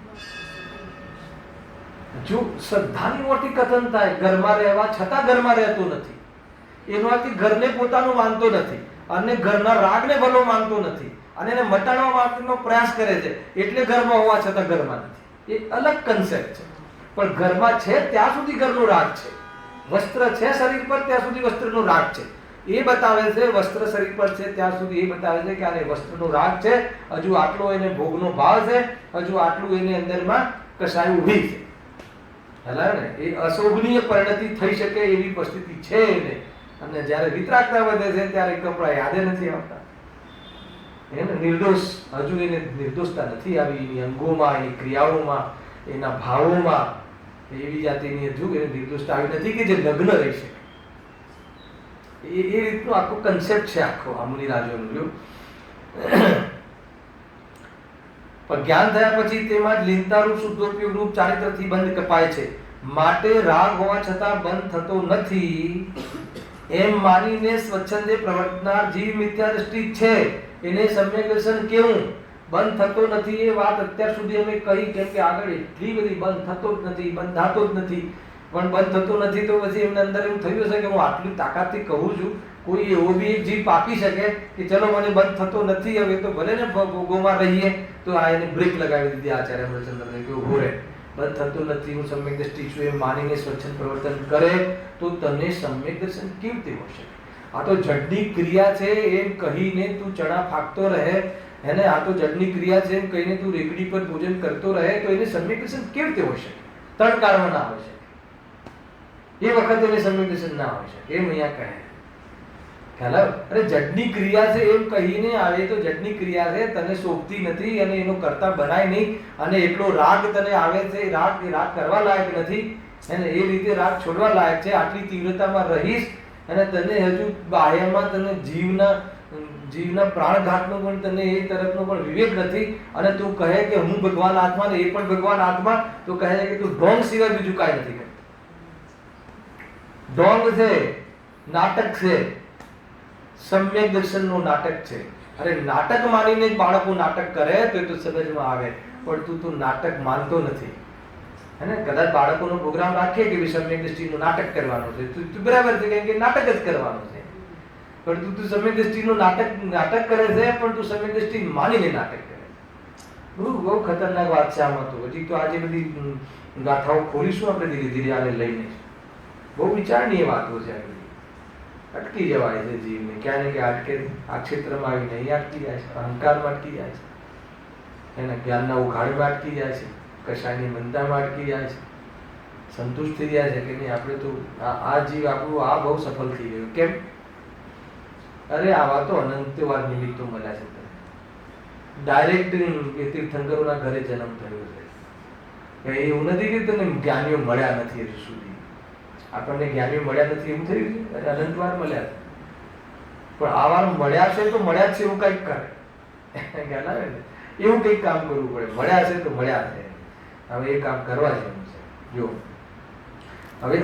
A: જો શ્રદ્ધાની મોટી કથન થાય, ઘરમાં રહેવા છતાં ઘરમાં રહેતો નથી, એનો અર્થ ઘરને પોતાનું માનતો નથી અને ઘરના રાગને ભલો માનતો નથી અને એને મટાડવા માટેનો પ્રયાસ કરે છે, એટલે ઘરમાં હોવા છતાં ઘરમાં નથી. એ અલગ કન્સેપ્ટ છે. પણ ઘરમાં છે ત્યાં સુધી ઘરનો રાગ છે. વસ્ત્ર છે શરીર પર ત્યાં સુધી વસ્ત્રનો રાગ છે. એ બતાવે છે વસ્ત્ર શરીર પર છે ત્યાં સુધી એ બતાવે છે કે આને વસ્ત્રનો રાગ છે, હજુ આટલો એને ભોગનો ભાવ છે, હજુ આટલું એને અંદરમાં કસાય ઊભી છે. હલા ને એ અશોભનીય પરિણતિ થઈ શકે એવી પરિસ્થિતિ છે એને. અને જ્યારે વિતરાગતા વધે છે ત્યારે કપડા યાદે નથી આવતા. એને નિર્દોષ, હજુ એને નિર્દોષતા નથી આવી એની અંગોમાં, એની ક્રિયાઓમાં, એના ભાવોમાં એવી જાતિની હજુ એને નિર્દોષતા આવી નથી કે જે લગ્ન રહી શકે. એ રીતનું આખું કન્સેપ્ટ છે આખો આ મુનિરાજોનું. જો પણ જ્ઞાન થયા પછી તેમાં જ લીનતારૂપ શુદ્ધોપયોગરૂપ ચારિત્રથી બંધ કપાય છે. માટે રાગ હોવા છતાં બંધ થતો નથી એમ માનીને સ્વચ્છંદે પ્રવર્તનાર જીવ મિથ્યા દ્રષ્ટિ છે એને સમ્યક દર્શન કેવું? બંધ થતો નથી એ વાત અત્યાર સુધી અમે કહી, કેમ કે આગળ એટલી બધી બંધ થતો જ નથી, બંધાતો જ નથી. પણ બંધ થતો નથી તો પછી એમને અંદર એમ થયું હશે કે હું આટલી તાકાતથી કહું છું, કોઈ એવો બી એક જીવ આપી શકે કે ચલો મને બંધ થતો નથી હવે તો ભલે ને ભોગોમાં રહીએ, તો આ એને બ્રેક લગાવી દીધી આચાર્ય અમરચંદ્રને કે ઉભો રહે, બંધ થતો નથી, હું સમ્યક દ્રષ્ટિ છું એમ માનીને સ્વચ્છંદ પ્રવર્તન કરે તો તને સમ્યક દર્શન કેવી રીતે મળશે? આ તો જડની ક્રિયા છે એમ કહીને તું ચણા ફાકતો રહે, એને આ તો જડની ક્રિયા છે એમ કહીને તું રેકડી પર ભોજન કરતો રહે તો એને સમ્યક દર્શન કેવી રીતે હોય શકે? ત્રણ કારણો ના હોય શકે, એ વખત એને સમ્યક દર્શન ના હોય શકે એમ અહીંયા કહે. ખ્યાલ આવે? અરે જડની ક્રિયા છે એમ કહીને આવે તો જડની ક્રિયા છે, તને શોભતી નથી અને એનો કરતા બનાય નહીં, અને એટલો રાગ તને આવે છે, રાગ કરવા લાયક નથી, અને એ રીતે રાગ છોડવા લાયક છે, આટલી તીવ્રતામાં રહીશ અને તને હજુ બાહ્યમાં તને જીવના પ્રાણઘાતનો પણ તને એ તરફનો પણ વિવેક નથી, અને તું કહે કે હું ભગવાન આત્મા ને એ પણ ભગવાન આત્મા, તો કહે છે કે તું ઢોંગ સિવાય બીજું કાંઈ નથી કરતો. ઢોંગ છે, નાટક છે, સમ્યક દર્શનનું નાટક છે. અરે નાટક માનીને જ બાળકો નાટક કરે તો એ તો સમજમાં આવે, પણ તું નાટક માનતો નથી. હે ને? કદાચ બાળકોનો પ્રોગ્રામ રાખીએ કે સમ્યક દ્રષ્ટિનું નાટક કરવાનું છે, તું બરાબર છે, કેમ કે નાટક જ કરવાનું છે, પણ તું સમ્યક દ્રષ્ટિનું નાટક કરે છે, પણ તું સમ્યક દ્રષ્ટિ માનીને નાટક કરે. બહુ ખતરનાક વાત છે આમાં. તો હજી તો આજે બધી ગાથાઓ ખોલીશું આપણે ધીરે ધીરે આને લઈને. બહુ વિચારણીય વાતો છે આ બધી. અટકી જવાય છે જીવને ક્યાં ને ક્યાં અટકે, આ ક્ષેત્રમાં આવીને અહીંયા અટકી જાય છે, અહંકારમાં અટકી જાય છે, એના જ્ઞાનના ઉઘાડમાં અટકી જાય છે, કશાયની મંદામાં અટકી જાય છે, સંતુષ્ટ થઈ જાય છે કે નહીં આપણે તો આ જીવ આપણું આ બહુ સફળ થઈ ગયું. કેમ? અરે આવા તો અનંતવાર નિમિત્તો મળ્યા છે. ડાયરેક્ટ તીર્થંકરોના ઘરે જન્મ થયો છે, એવું નથી કે તને જ્ઞાનીઓ મળ્યા નથી હજુ સુધી. આપણને જ્ઞાનીઓ મળ્યા નથી એવું થયું છે? અરે અનંતવાર મળ્યા છે, પણ આ વાર મળ્યા છે તો મળ્યા છે એવું કંઈક કરે, ખ્યાલ આવે ને? એવું કંઈક કામ કરવું પડે. મળ્યા છે તો મળ્યા છે, હવે એ કામ કરવા જેવું છે. જો હવે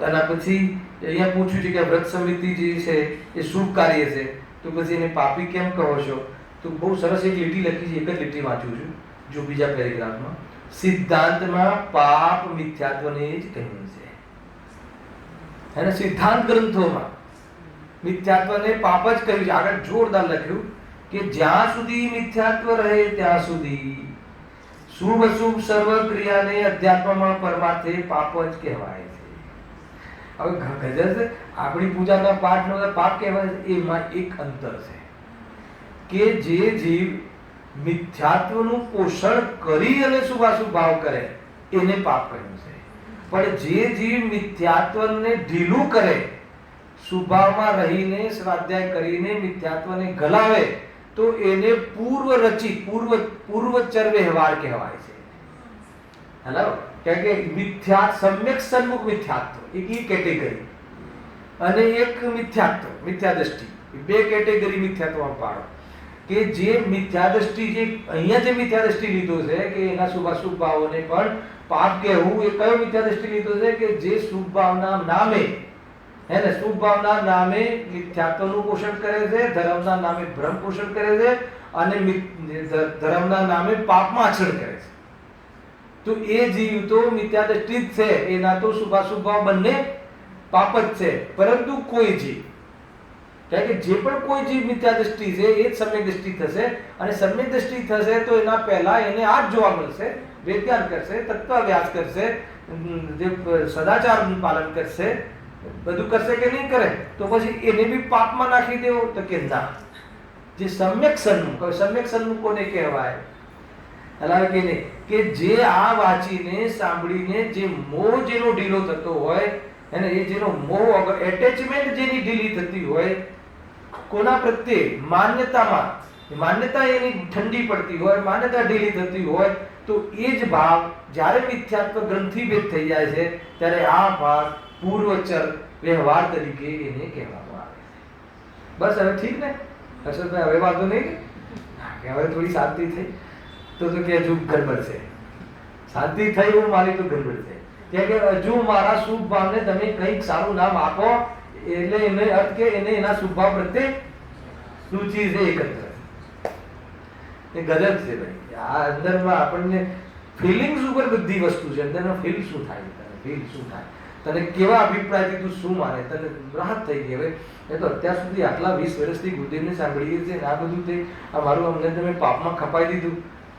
A: આના પછી અહીંયા પૂછ્યું છે કે વ્રત સમૃદ્ધિ જે છે એ શુભ કાર્ય છે, તો પછી એને પાપી કેમ કહો છો? તો બહુ સરસ એક લીટી લખી છે, એક જ લીટી વાંચું છું. જો બીજા પેરેગ્રાફમાં સિદ્ધાંતમાં પાપ મિથ્યાત્વને જ કહ્યું છે. એને સિદ્ધાંત ગ્રંથોમાં મિથ્યાત્વને પાપ જ કહ્યું છે. આગળ જોરદાર લખ્યું કે જ્યાં સુધી મિથ્યાત્વ રહે ત્યાં સુધી શુભ અશુભ સર્વ ક્રિયાને અધ્યાત્મમાં પરમાર્થે પાપ જ કહેવાય છે. હવે ગજર છે આપણી પૂજાના પાઠનો પાપ કહેવાય છે, એમાં એક અંતર છે કે જે જીવ મિથ્યાત્વનું પોષણ કરી અને શુભાશુભ ભાવ કરે એને પાપ કહ્યું છે, પણ જે જીવ મિથ્યાત્વને ઢીલું કરે, શુભાવમાં રહીને સ્વાધ્યાય કરીને મિથ્યાત્વને ગલાવે તો એને પૂર્વચર વ્યવહાર કહેવાય છે. હેલો, કારણ કે સમ્યક સન્મુખ મિથ્યાત્વ એક કેટેગરી અને એક મિથ્યા દ્રષ્ટિ, બે કેટેગરી મિથ્યાત્વમાં પાડો. કે જે મિથ્યા દ્રષ્ટિ, જે અહીંયા જે મિથ્યા દ્રષ્ટિ લીધો છે કે એના શુભાશુભ ભાવોને પણ પાપ કહેવું, એ કયો મિથ્યા દ્રષ્ટિ લીધો છે કે જે શુભ ભાવના નામે, હે ને, શુભ ભાવના નામે મિથ્યાત્વનું પોષણ કરે છે, ધર્મના નામે ભ્રમ પોષણ કરે છે, અને ધર્મના નામે પાપમાં આચરણ કરે છે. તો એ જીવ તો મિથ્યા દ્રષ્ટિ જ છે, એના તો શુભાશુભ ભાવ બંને પાપ જ છે. પરંતુ કોઈ જીવ, કારણ કે જે પણ કોઈ જીવ મિથ્યા દ્રષ્ટિ છે એ જ સમ્યક દ્રષ્ટિ થશે, અને સમ્યક દ્રષ્ટિ થશે તો એના પહેલા એને આ જ જોવા મળશે, વિજ્ઞાન કરશે, તત્વાભ્યાસ કરશે, જે સદાચારનું પાલન કરશે, બધું કરશે કે નહીં કરે, તો પછી એને બી પાપમાં નાખી દેવો? તો કે ના. જે સમ્યક સન્મુખ કોને કહેવાય? હલાવે કે નહીં, કે જે આ વાંચીને સાંભળીને જે મોહ જેનો ઢીલો થતો હોય, અને એ જેનો મોહ એટેચમેન્ટ જેની ઢીલી થતી હોય કોના પ્રત્યે, માન્યતા એની ઠંડી પડતી હોય, માન્યતા ઢીલી થતી હોય, તો એ જ ભાવ જ્યારે મિથ્યાત્વ ગ્રંથિભેદ થઈ જાય છે ત્યારે આ ભાવ પૂર્વચર વ્યવહાર તરીકે એને કહેવામાં આવે છે. બસ હવે ઠીક ને હર્ષદભાઈ? હવે વાંધો નહીં કે હવે થોડી શાંતિ થઈ? તો કે હજુ ગડબડ છે. શાંતિ થઈ એવું માની તો ગડબડ છે, કે હજુ મારા શુભ ભાવને તમે કંઈક સારું નામ આપો, એટલે એને અર્થ કે એને એના શુભ ભાવ પ્રત્યે રુચિ છે એકત્ર. એ ગજબ છે ભાઈ. આ અંદરમાં આપણને ફિલિંગ્સ ઉપર બધી વસ્તુ છે. અંદરમાં ફીલ શું થાય, તને ફીલ શું થાય, તને કેવા અભિપ્રાયથી તું શું માને, તને રાહત થઈ ગઈ. હવે એ તો અત્યાર સુધી આટલા 20 વર્ષથી ગુરુદેવને સાંભળીએ છીએ ને આ બધું તે અમારું અમને તમે પાપમાં ખપાઈ દીધું,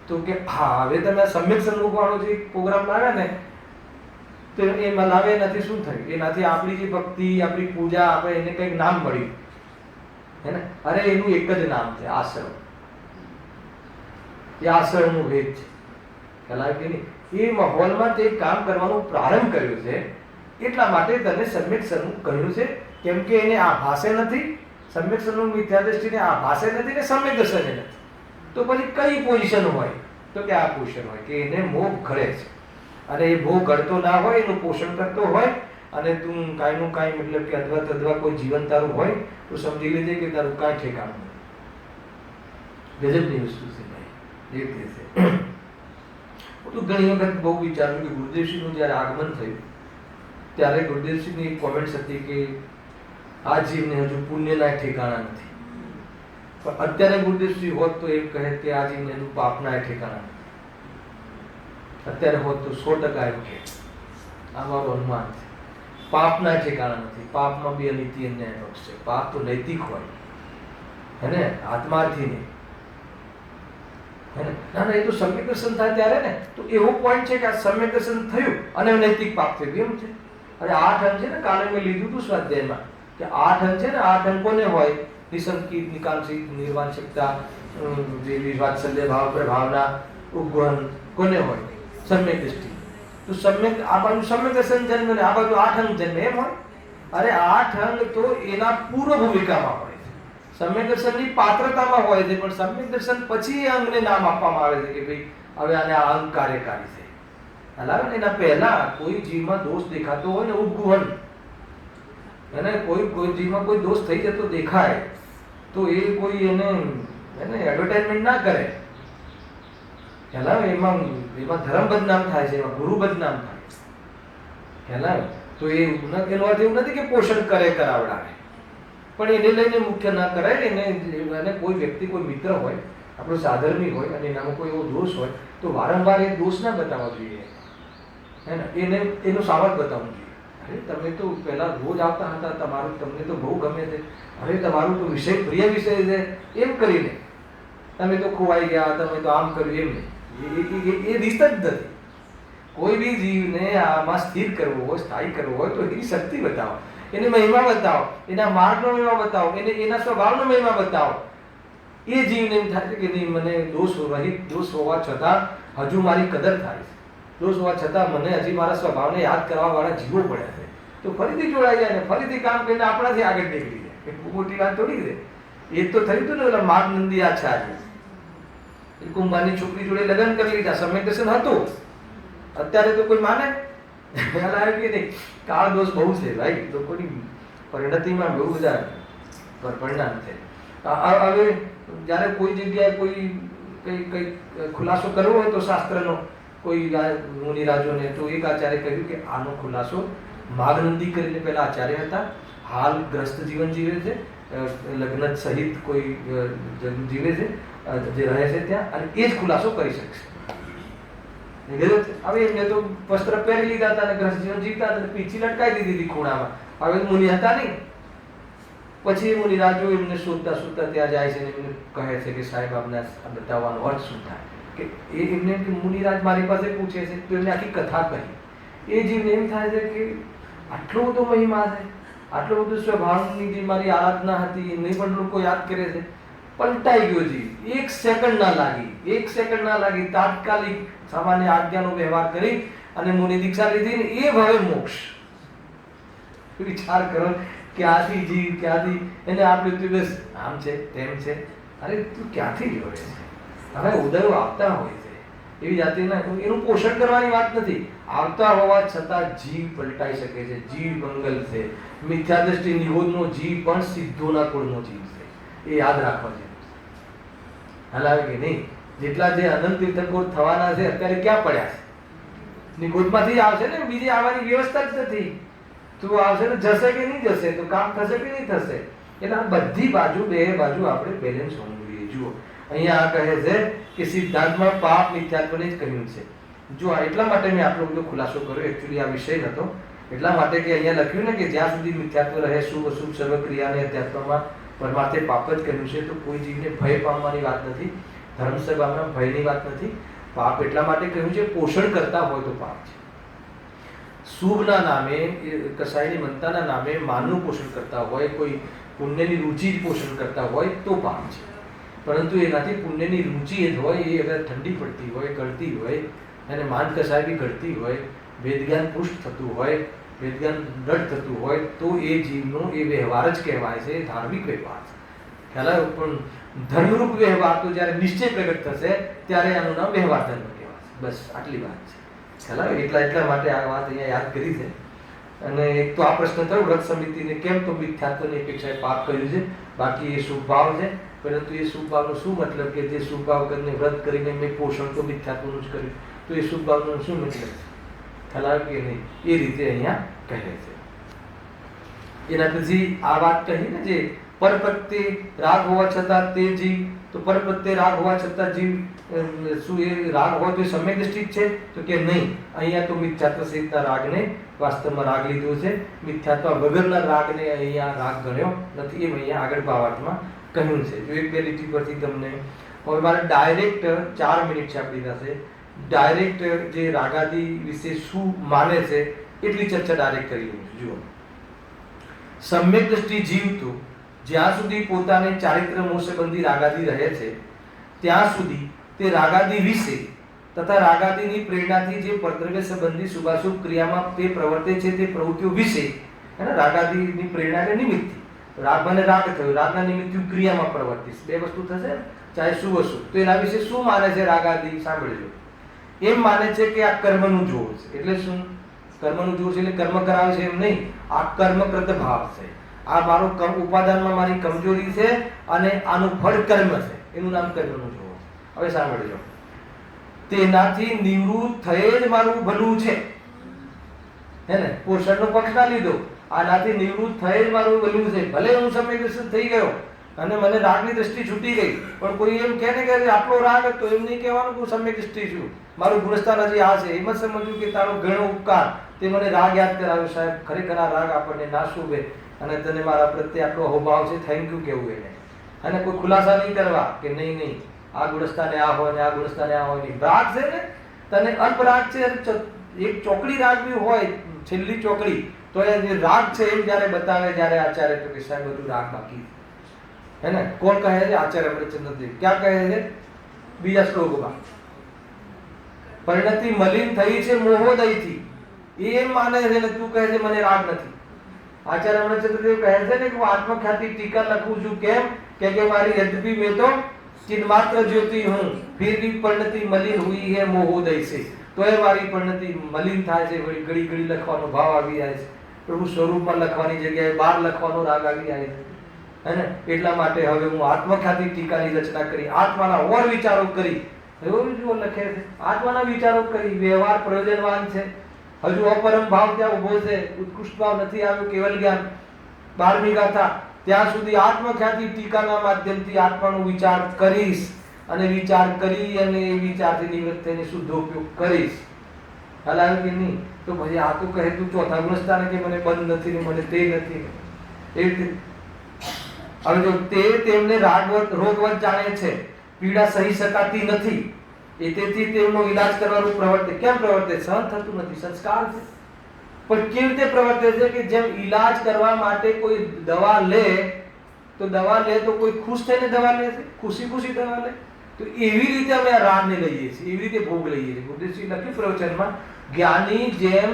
A: તો કે હા હવે તમે સમ્યક સન્મુખ વાળો જે પ્રોગ્રામ લાવ્યા ને તો એમાં લાવે એનાથી શું થયું? એનાથી આપણી જે ભક્તિ, આપણી પૂજા, આપણે એને કંઈક નામ મળ્યું હે ને. અરે એનું એક જ નામ છે, આશ્રમ. એ આશ્રમનું ભેદ છે, ખ્યાલ આવે કે નહીં? એ માહોલમાં તે કામ કરવાનો પ્રારંભ કર્યો છે એટલા માટે તને સમ્યક સન્મુખ કહ્યું છે. કેમ કે એને આ ભાષે નથી, સમ્યક સન્મુખ મિથ્યા દ્રષ્ટિને આ ભાષે નથી ને સમ્યક દર્શને નથી. તો પછી કઈ પોઝિશન હોય? તો કે આ પોઝિશન હોય કે એને મોહ ઘડે છે. અને એ મોહ ઘડતો ના હોય, એનું પોષણ કરતો હોય અને તું કાંઈનું કાંઈ મતલબ કે અધવા તધવા કોઈ જીવન તારું હોય તો સમજી લેજે કે તારું કાંઈ ઠેકાણું નહીં. ગજબની વસ્તુ છે ભાઈ. એ રીતે છે. હું ઘણી વખત બહુ વિચાર્યું કે ગુરુદેવસિંહનું જ્યારે આગમન થયું ત્યારે ગુરુદેવસિંહની એક કોમેન્ટ્સ હતી કે આ જીવને હજુ પુણ્યના ઠેકાણા નથી. પણ અત્યારે ગુરુદેવસિંહ હોત તો એમ કહે કે આ જીવને હજુ પાપના ઠેકાણા નથી. અત્યારે હોત તો 100% એમ કહે. આ મારું અનુમાન છે. પાપના ઠેકાણા નથી. પાપમાં બી અનીતિ અન્યાય પક્ષ છે. પાપ તો નૈતિક હોય હે ને, આત્માર્થી નહીં હે ને. ના ના, એ તો સમ્યક દર્શન થાય ત્યારે ને. તો એવો પોઈન્ટ છે કે આ સમ્યક દર્શન થયું અને નૈતિક પાપ થયું એમ છે. અરે 8 અંક છે ને, કાલે મેં લીધું હતું સ્વાધ્યાયમાં કે 8 અંક છે ને, 8 અંક કોને હોય? નિસંકિત, નિકાંક્ષિત, નિર્વાંશિકતા, જેવી વાત્સલ્ય ભાવ, પ્રભાવના, ઉપગુણ કોને હોય? સમ્યક દ્રષ્ટિ. તો સમ્યક આ બાજુ સમ્યક દર્શન જન્મ ને આ બાજુ 8 અંક જન્મ એમ હોય? અરે 8 અંક તો એના પૂર્વ ભૂમિકામાં હોય છે. સમ્યક દર્શનની પાત્રતામાં હોય છે, પણ સમ્યક દર્શન પછી એ અંગને નામ આપવામાં આવે છે કે ભાઈ હવે આને આ અંગ કાર્યકારી છે. હાલાવે ને એના પહેલા કોઈ જીવમાં દોષ દેખાતો હોય ને, ઉપગુહન એને કોઈ જીવમાં કોઈ દોષ થઈ જતો દેખાય તો એ કોઈ એને એડવર્ટાઇઝમેન્ટ ના કરે. ખ્યાલ એમાં ધર્મ બદનામ થાય છે, એમાં ગુરુ બદનામ થાય. ખ્યાલ તો એનો અર્થ એવું નથી કે પોષણ કરે, કરાવડાવે, પણ એને લઈને મુખ્ય ના કરાય. એને કોઈ વ્યક્તિ, કોઈ મિત્ર હોય, આપણો સાધર્મી હોય અને એનામાં કોઈ એવો દોષ હોય તો વારંવાર એ દોષ ના બતાવવા જોઈએ હે ને. એને એનું સાવધ બતાવવું જોઈએ. અરે તમે તો પહેલા રોજ આવતા હતા, તમારું તમને તો બહુ ગમે છે, હવે તમારું તો વિષય પ્રિય વિષય છે, એમ કરીને તમે તો ખોવાઈ ગયા, તમે તો આમ કર્યું, એમ નહીં. એ રીત જ નથી. કોઈ બી જીવને આમાં સ્થિર કરવો હોય, સ્થાયી કરવો હોય તો એની શક્તિ બતાવો, એને મહિમા બતાવો, એના માર્ગનો મહિમા બતાવો, એને એના સ્વભાવનો મહિમા બતાવો. એ જીવને એમ થાય કે નહીં, મને દોષ રહિત, દોષ હોવા છતાં હજુ મારી કદર થાય છે, દોષ હોવા છતાં મને હજી મારા સ્વભાવને યાદ કરવા વાળા જીવો પડ્યા છે, તો ફરીથી જોડાઈ જાય ને ફરીથી કામ કરીને આપણાથી આગળ નીકળી જાય. એ બહુ મોટી વાત થોડી છે. એ તો થયું હતું ને ઓલા માગનંદી આચાર્ય, કુંભારની છોકરી જોડે લગ્ન કરી લીધા, સમ્યક દર્શન હતું. અત્યારે તો કોઈ માને? ખ્યાલ આવે કે નહીં? કાળ દોષ બહુ છે ભાઈ, લોકોની પરિણતિમાં બહુ બધા પરિણામ છે. હવે જ્યારે કોઈ જગ્યાએ કોઈ કઈ ખુલાસો કરવો હોય તો શાસ્ત્રનો કોઈ મુનિરાજોને, તો એક આચાર્ય કહ્યું કે આનો ખુલાસો માગનંદી કરીને પેલા આચાર્ય હતા, હાલ ગ્રસ્ત જીવન જીવે છે, લગ્ન સહિત કોઈ જીવે છે, જે રહે છે ત્યાં, અને એ જ ખુલાસો કરી શકશે. હવે એમને તો વસ્ત્ર પહેરી લીધા હતા અને ગ્રસ્ત જીવન જીવતા હતા, પીછી લટકાઈ દીધી હતી ખૂણામાં. હવે મુનિ હતા નહીં. પછી એ મુનિરાજો એમને શોધતા શોધતા ત્યાં જાય છે ને એમને કહે છે કે સાહેબ આપને બતાવવાનો અર્થ શું થાય. કે એ એમને મુનિરાજ મારી પાસે પૂછે છે તો એમને આખી કથા કહી. એ જીવને એમ થાય છે કે આટલો બધો મહિમા છે, આટલો બધો સ્વભાવની જે મારી આરાધના હતી એને પણ લોકો યાદ કરે છે. પલટાઈ ગયો જીવ. 1 સેકન્ડ ના લાગી, 1 સેકન્ડ ના લાગી, તાત્કાલિક સામાન્ય આજ્ઞાનો વ્યવહાર કરી અને મુનિ દીક્ષા લીધી ને એ ભવે મોક્ષ. વિચાર કરો, ક્યાંથી જીવ, ક્યાંથી એને આપ્યું તું બસ આમ છે તેમ છે. અરે તું ક્યાંથી જોડે છે? હવે ઉદયો આપતા હોય છે એવી જાતિના, એનું પોષણ કરવાની વાત નથી. આવતા હોવા છતાં જીવ પલટાઈ શકે છે, જીવ મંગલ છે. મિથ્યા દ્રષ્ટિ નિરોધનો જીવ પણ સિદ્ધોના કુળનો જીવ છે. એ યાદ રાખવા જેવું છે. હાલ આવે કે નહીં? જેટલા જે અનંત તીર્થંકર થવાના છે અત્યારે ક્યાં પડ્યા છે? નિગોદમાંથી આવશે ને, બીજી આવવાની વ્યવસ્થા જ નથી. તું આવશે ને જશે કે નહીં જશે, તો કામ થશે કે નહીં થશે. એટલે બધી બાજુ, બે બાજુ આપણે બેલેન્સ હોવું જોઈએ. જુઓ, અહીંયા આ કહે છે કે સિદ્ધાંતમાં પાપ મિથ્યાત્વને જ કહ્યું છે. જો એટલા માટે મેં આટલો બધો ખુલાસો કર્યો, એકચ્યુઅલી આ વિષય નતો એટલા માટે કે અહીંયા લખ્યું ને કે જ્યાં સુધી મિથ્યાત્વ રહે શુભ અશુભ સર્વ ક્રિયાને અધ્યાત્મમાં પરમાર્થે પાપ જ કહ્યું છે. તો કોઈ જીવને ભય પામવાની વાત નથી, ધર્મસભામાં ભયની વાત નથી. પાપ એટલા માટે કહ્યું છે પોષણ કરતા હોય તો પાપ છે. શુભના નામે કસાયની મનતાના નામે માનનું પોષણ કરતા હોય, કોઈ પુણ્યની રુચિ જ પોષણ કરતા હોય તો પાપ છે. પરંતુ એનાથી પુણ્યની રુચિ જ હોય એ અગર ઠંડી પડતી હોય, ગળતી હોય અને માન કસાય બી ગળતી હોય, વેદજ્ઞાન પુષ્ટ થતું હોય, વેદજ્ઞાન દ્રઢ થતું હોય તો એ જીવનો એ વ્યવહાર જ કહેવાય છે, ધાર્મિક વ્યવહાર છે. ખ્યાલ આવ્યો? પણ ધર્મરૂપ વ્યવહાર તો જ્યારે નિશ્ચય પ્રગટ થશે ત્યારે આનું નામ વ્યવહાર ધર્મ કહેવાય. બસ આટલી વાત છે. ખ્યાલ આવ્યો? એટલા માટે આ વાત અહીંયા યાદ કરી છે. અને એક તો આ પ્રશ્ન થયો વ્રત સમિતિને કેમ તો મિથ્યાત્વની અપેક્ષાએ પાપ કર્યું છે, બાકી એ શુભ ભાવ છે. પરંતુ એ શુભ ભાવનો શું મતલબ કે જે શુભ ભાવ કરીને વ્રત કરીને મેં પોષણ તો મિથ્યાત્વનું જ કર્યું, તો એ શુભ ભાવનો શું મતલબ છે? ખ્યાલ આવ્યો કે નહીં? એ રીતે અહીંયા કહે છે. એના પછી આ વાત કહી ને જે પર પ્રત્યે રાગ હોવા છતાં તે જીવ, તો પર પ્રત્યે રાગ હોવા છતાં જીવ શું એ રાગ હોય તો એ સમ્યક દૃષ્ટિ છે? તો કે નહીં. અહીંયા તો મિથ્યાત્વ સહિતના રાગને વાસ્તવમાં રાગ લીધો છે, મિથ્યાત્વ વગરના રાગને અહીંયા રાગ ગણ્યો નથી. એમ અહીંયા આગળ ભાવાર્થમાં કહ્યું છે. જો એક બે લીટી પરથી તમને હવે મારે ડાયરેક્ટ 4 મિનિટ છે આપણી પાસે, ડાયરેક્ટ જે રાગાદી વિશે શું માને છે એટલી ચર્ચા ડાયરેક્ટ કરી લઉં છું. જુઓ, સમ્યક દ્રષ્ટિ જીવતું જ્યાં સુધી પોતાને ચારિત્ર મોહ સંબંધી રાગાદી રહે છે ત્યાં સુધી તે રાગાદી વિશે તથા રાગાદીની પ્રેરણાથી જે પરદ્રવ્ય સંબંધી શુભાશુભ ક્રિયામાં તે પ્રવર્તે છે તે પ્રવૃત્તિઓ વિશે, રાગાદીની પ્રેરણાને નિમિત્તથી રાગ મને રાગ થયો, રાગના નિમિત્તથી ક્રિયામાં પ્રવર્તીશ, બે વસ્તુ થશે ચાહે શુભ અશુભ. તો એના વિશે શું માને છે રાગાદી? સાંભળજો. એમ માને છે કે આ કર્મનું જોર છે. એટલે શું કર્મનું જોર છે? એટલે કર્મ કરાવે છે એમ નહીં, આ કર્મકૃત ભાવ છે. આ મારો ઉપાદાનમાં મારી કમજોરી છે અને આનું ફળ કર્મ છે, એનું નામ કર્મનું જોર છે. હવે સાંભળજો, તેનાથી નિવૃત્ત થયે જ મારું ભલું છે. હે ને? પોષણનો પક્ષ ના લીધો, આનાથી નિવૃત્ત થયે જ મારું ભલું છે. ભલે હું સમયગ્રસ્ત થઈ ગયો અને મને રાગની દ્રષ્ટિ છૂટી ગઈ, પણ કોઈ એમ કહે ને કે આટલો રાગ હતો, એમ નહીં કહેવાનું કે હું સમ્યક દ્રષ્ટિ છું, મારું ગુણસ્થાન હજી આ છે. એમ જ સમજવું કે તારો ઘણો ઉપકાર, તે મને રાગ યાદ કરાવ્યો. સાહેબ ખરેખર આ રાગ આપણને ના શુભે અને તને મારા પ્રત્યે આટલો અહોભાવ છે, થેન્ક યુ કેવું એને. અને કોઈ ખુલાસા નહીં કરવા કે નહીં નહીં આ ગુણસ્થાને આ હોય ને આ ગુણસ્થાને આ હોય નહીં. રાગ છે ને, તને અલ્પ રાગ છે, એક ચોકડી રાગ બી હોય, છેલ્લી ચોકડી, તો એ જે રાગ છે એમ જ્યારે બતાવે જ્યારે આચાર્ય તો કે સાહેબ બધું રાગ બાકી હે ને. કોણ કહે છે? આચાર્ય અમૃતચંદ્ર દેવ. ક્યાં કહે છે? બીજા શ્લોકમાં, પરિણતિ મલિન થઈ છે મોહોદયથી. એમ માને છે ને તું કહે છે મને રાગ નથી. આચાર્ય અમૃતચંદ્ર દેવ કહે છે ને કે હું આત્મખ્યાતિ ટીકા લખું છું. કેમ? કે મારી યદ્યપि મેં તો चिन्मात्र ज्योति हूं, फिर भी परिणति मलिन हुई है मोहोदय से. तो એ મારી પરિણતિ મલિન થાય છે, ઘડી ઘડી લખવાનો ભાવ આવી જાય છે, પ્રભુ સ્વરૂપમાં લખવાની જગ્યાએ બહાર લખવાનો રાગ આવી જાય છે. હે ને? એટલા માટે હવે હું આત્મખ્યાતિ ટીકાની રચના કરી, આત્માના ઓર વિચારો કરી. એવું જો લખે છે, આત્માના વિચારો કરી. વ્યવહાર પ્રયોજનવાન છે, હજુ અપરમ ભાવ ત્યાં ઉભો છે, ઉત્કૃષ્ટ ભાવ નથી આવ્યો, કેવલ જ્ઞાન 12મી ગાથા. ત્યાં સુધી આત્મખ્યાતિ ટીકાના માધ્યમથી આત્માનો વિચાર કરીશ અને વિચાર કરી અને એ વિચારથી નિવૃત્ત થઈને શુદ્ધ ઉપયોગ કરીશ. હાલ કે નહીં? તો પછી આ તો કહે તું ચોથા ગુણસ્થાને કે મને બંધ નથી ને મને તે નથી. એ રીતે હવે જો તે તેમને રોગવત જાણે છે, પીડા સહી શકાતી નથી, એ તેથી તેમનો ઈલાજ કરવાનું પ્રવર્તે. કેમ પ્રવર્તે? સહન થતું નથી, સંસ્કાર છે. પણ કેવી રીતે પ્રવર્તે છે? કે જેમ ઈલાજ કરવા માટે કોઈ દવા લે તો કોઈ ખુશ થઈને દવા લે છે, ખુશી દવા લે. તો એવી રીતે અમે આ રાગને લઈએ છીએ, એવી રીતે ભોગ લઈએ છીએ. ગુરુદેવજી લખ્યું પ્રવચનમાં, જ્ઞાની જેમ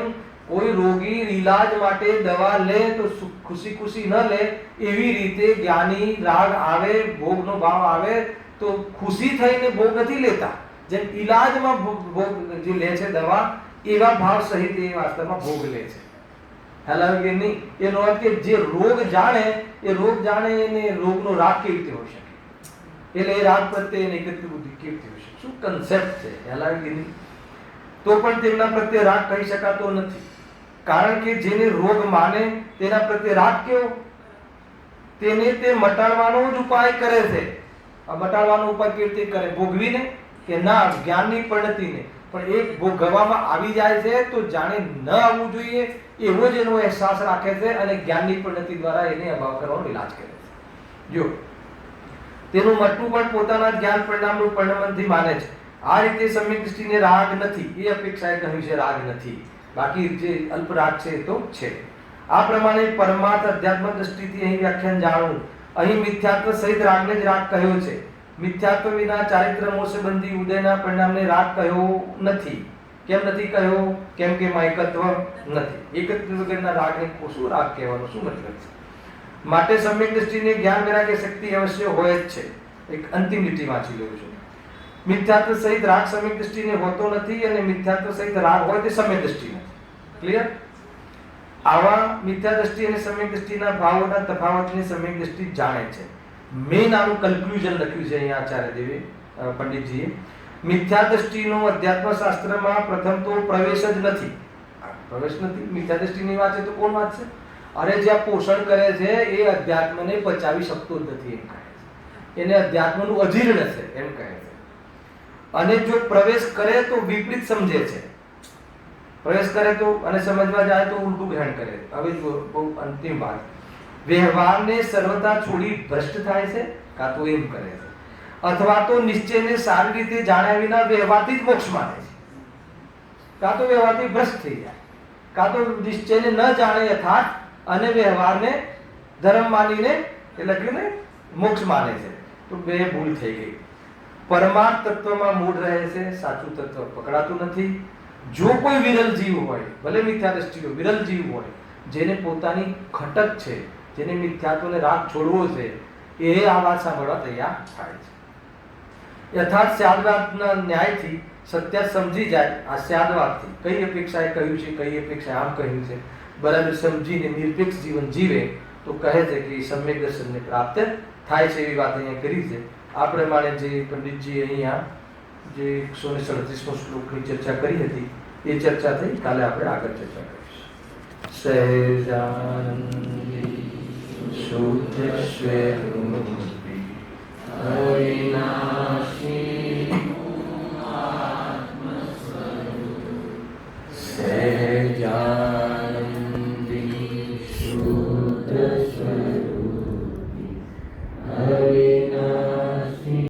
A: કોઈ રોગી ઈલાજ માટે દવા લે તો ખુશી ન લે, એવી રીતે જ્ઞાની રાગ આવે, ભોગનો ભાવ આવે તો ખુશી થઈને ભોગ નથી લેતા. જેમ ઈલાજમાં ભોગ જે લે છે દવા, એવા ભાવ સહિત એ વાસ્તવમાં ભોગ લે છે. હાલ કે નહીં? એનો અર્થ કે જે રોગ જાણે એને રોગનો રાગ કેવી રીતે હોઈ શકે, એટલે એ રાગ પ્રત્યે એની એકત્રિત બુદ્ધિ કેવી રીતે હોઈ શકે? શું કન્સેપ્ટ છે? હાલ કે નહીં? તો પણ તેમના પ્રત્યે રાગ કહી શકાતો નથી, કારણ કે જેને રોગ માને તેના પ્રત્યે રાગ કેવો? તેને તે મટાડવાનો જ ઉપાય કરે છે
B: આ મટાડવાનો ઉપાય કેવી રીતે કરે? ભોગવીને કે ના જ્ઞાનની પરિણતિને? પણ એક ભોગવવામાં આવી જાય છે તો જાણે ન આવવું જોઈએ એવો જ એનો અહેસાસ રાખે છે અને જ્ઞાનની પરિણતિ દ્વારા એને અભાવ કરવાનો ઇલાજ કરે છે. જો તેનું મટવું પણ પોતાના જ્ઞાન પરિણામનું પરિણમનથી માને છે. આ રીતે સમ્યક દૃષ્ટિને રાગ નથી એ અપેક્ષાએ કહ્યું છે રાગ નથી, બાકી જે અલ્પ રાગ છે એ તો છે. આ પ્રમાણે પરમાર્થ અધ્યાત્મ દૃષ્ટિથી અહીં વ્યાખ્યાન જાણવું. અહીં મિથ્યાત્વ સહિત રાગને જ રાગ કહ્યો છે. મિથ્યાત્વ વિના ચારિત્ર મોક્ષબંધી ઉદયના પરિણામને રાગ કહ્યો નથી. કેમ નથી કહ્યો? કેમ કે માયકત્વ નથી. એકત્વ વગરના રાગને શું રાગ કહેવાનો શું મતલબ છે? માટે સમ્યક દૃષ્ટિને જ્ઞાન વૈરાગ્ય શક્તિ અવશ્ય હોય જ છે. એક અંતિમ લીટી વાંચી લઉં છું. મિથ્યાત્વ સહિત રાગ સમ્યક દૃષ્ટિને હોતો નથી અને મિથ્યાત્વ સહિત રાગ હોય તે સમ્યક દૃષ્ટિ નથી. ક્લિયર? આવા મિથ્યા દૃષ્ટિ અને સમ્યક દૃષ્ટિના ભાવોના તફાવતને સમ્યક દૃષ્ટિ જાણે છે. મેન આનું કન્ક્લુઝન લખ્યું છે અહીંયા આચાર્ય દેવે પંડિતજીએ. મિથ્યા દૃષ્ટિનો અધ્યાત્મ શાસ્ત્રમાં પ્રથમ તો પ્રવેશ જ નથી. પ્રવેશ નથી. મિથ્યા દૃષ્ટિની વાંચે તો કોણ વાંચશે? અરે જ્યાં પોષણ કરે છે એ અધ્યાત્મને પચાવી શકતો જ નથી એમ કહે છે. એને અધ્યાત્મનું અજીર્ણ છે એમ કહે છે. અને જો પ્રવેશ કરે તો વિપરીત સમજે છે. પ્રવેશ કરે તો અને સમજવા જાય તો ઉલટું ગ્રહણ કરે. હવે બહુ અંતિમ વાત, વ્યવહારને સર્વતા છોડી ભ્રષ્ટ થાય છે, કાં તો એમ કરે છે, અથવા તો નિશ્ચયને સારી રીતે જાણ્યા વિના વ્યવહારથી જ મોક્ષ માને છે. કાં તો વ્યવહારથી ભ્રષ્ટ થઈ જાય, કાં તો નિશ્ચયને ન જાણે યથાર્થ અને વ્યવહારને ધર્મ માનીને એટલે ને મોક્ષ માને છે. તો બે ભૂલ થઈ ગઈ. પરમાર્થ તત્વમાં મૂળ રહે છે, સાચું તત્વ પકડાતું નથી. જો કોઈ વિરલ જીવ હોય, ભલે મિથ્યા દ્રષ્ટિનો વિરલ જીવ હોય, જેને પોતાની ખટક છે, જેને મિથ્યાત્વને રાગ છોડવો છે, એ આ વાત સાંભળવા તૈયાર થાય છે. યથાર્થ સ્યાદવાદના ન્યાયથી સત્ય સમજી જાય. આ સ્યાદવાદથી કઈ અપેક્ષાએ કહ્યું છે, કઈ અપેક્ષાએ આમ કહ્યું છે, બરાબર સમજીને નિરપેક્ષ જીવન જીવે તો કહે છે કે સમ્યક દર્શનને પ્રાપ્ત થાય છે. એવી વાત અહીંયા કરી છે. આ પ્રમાણે જે પંડિતજી અહીંયા જે 137મો શ્લોકની ચર્ચા કરી હતી એ ચર્ચા થઈ. કાલે આપણે આગળ ચર્ચા કરીશું. સહેજાનંદી શુદ્ધ સ્વરૂપી અવિનાશી આત્મ સ્વરૂપ સહેજા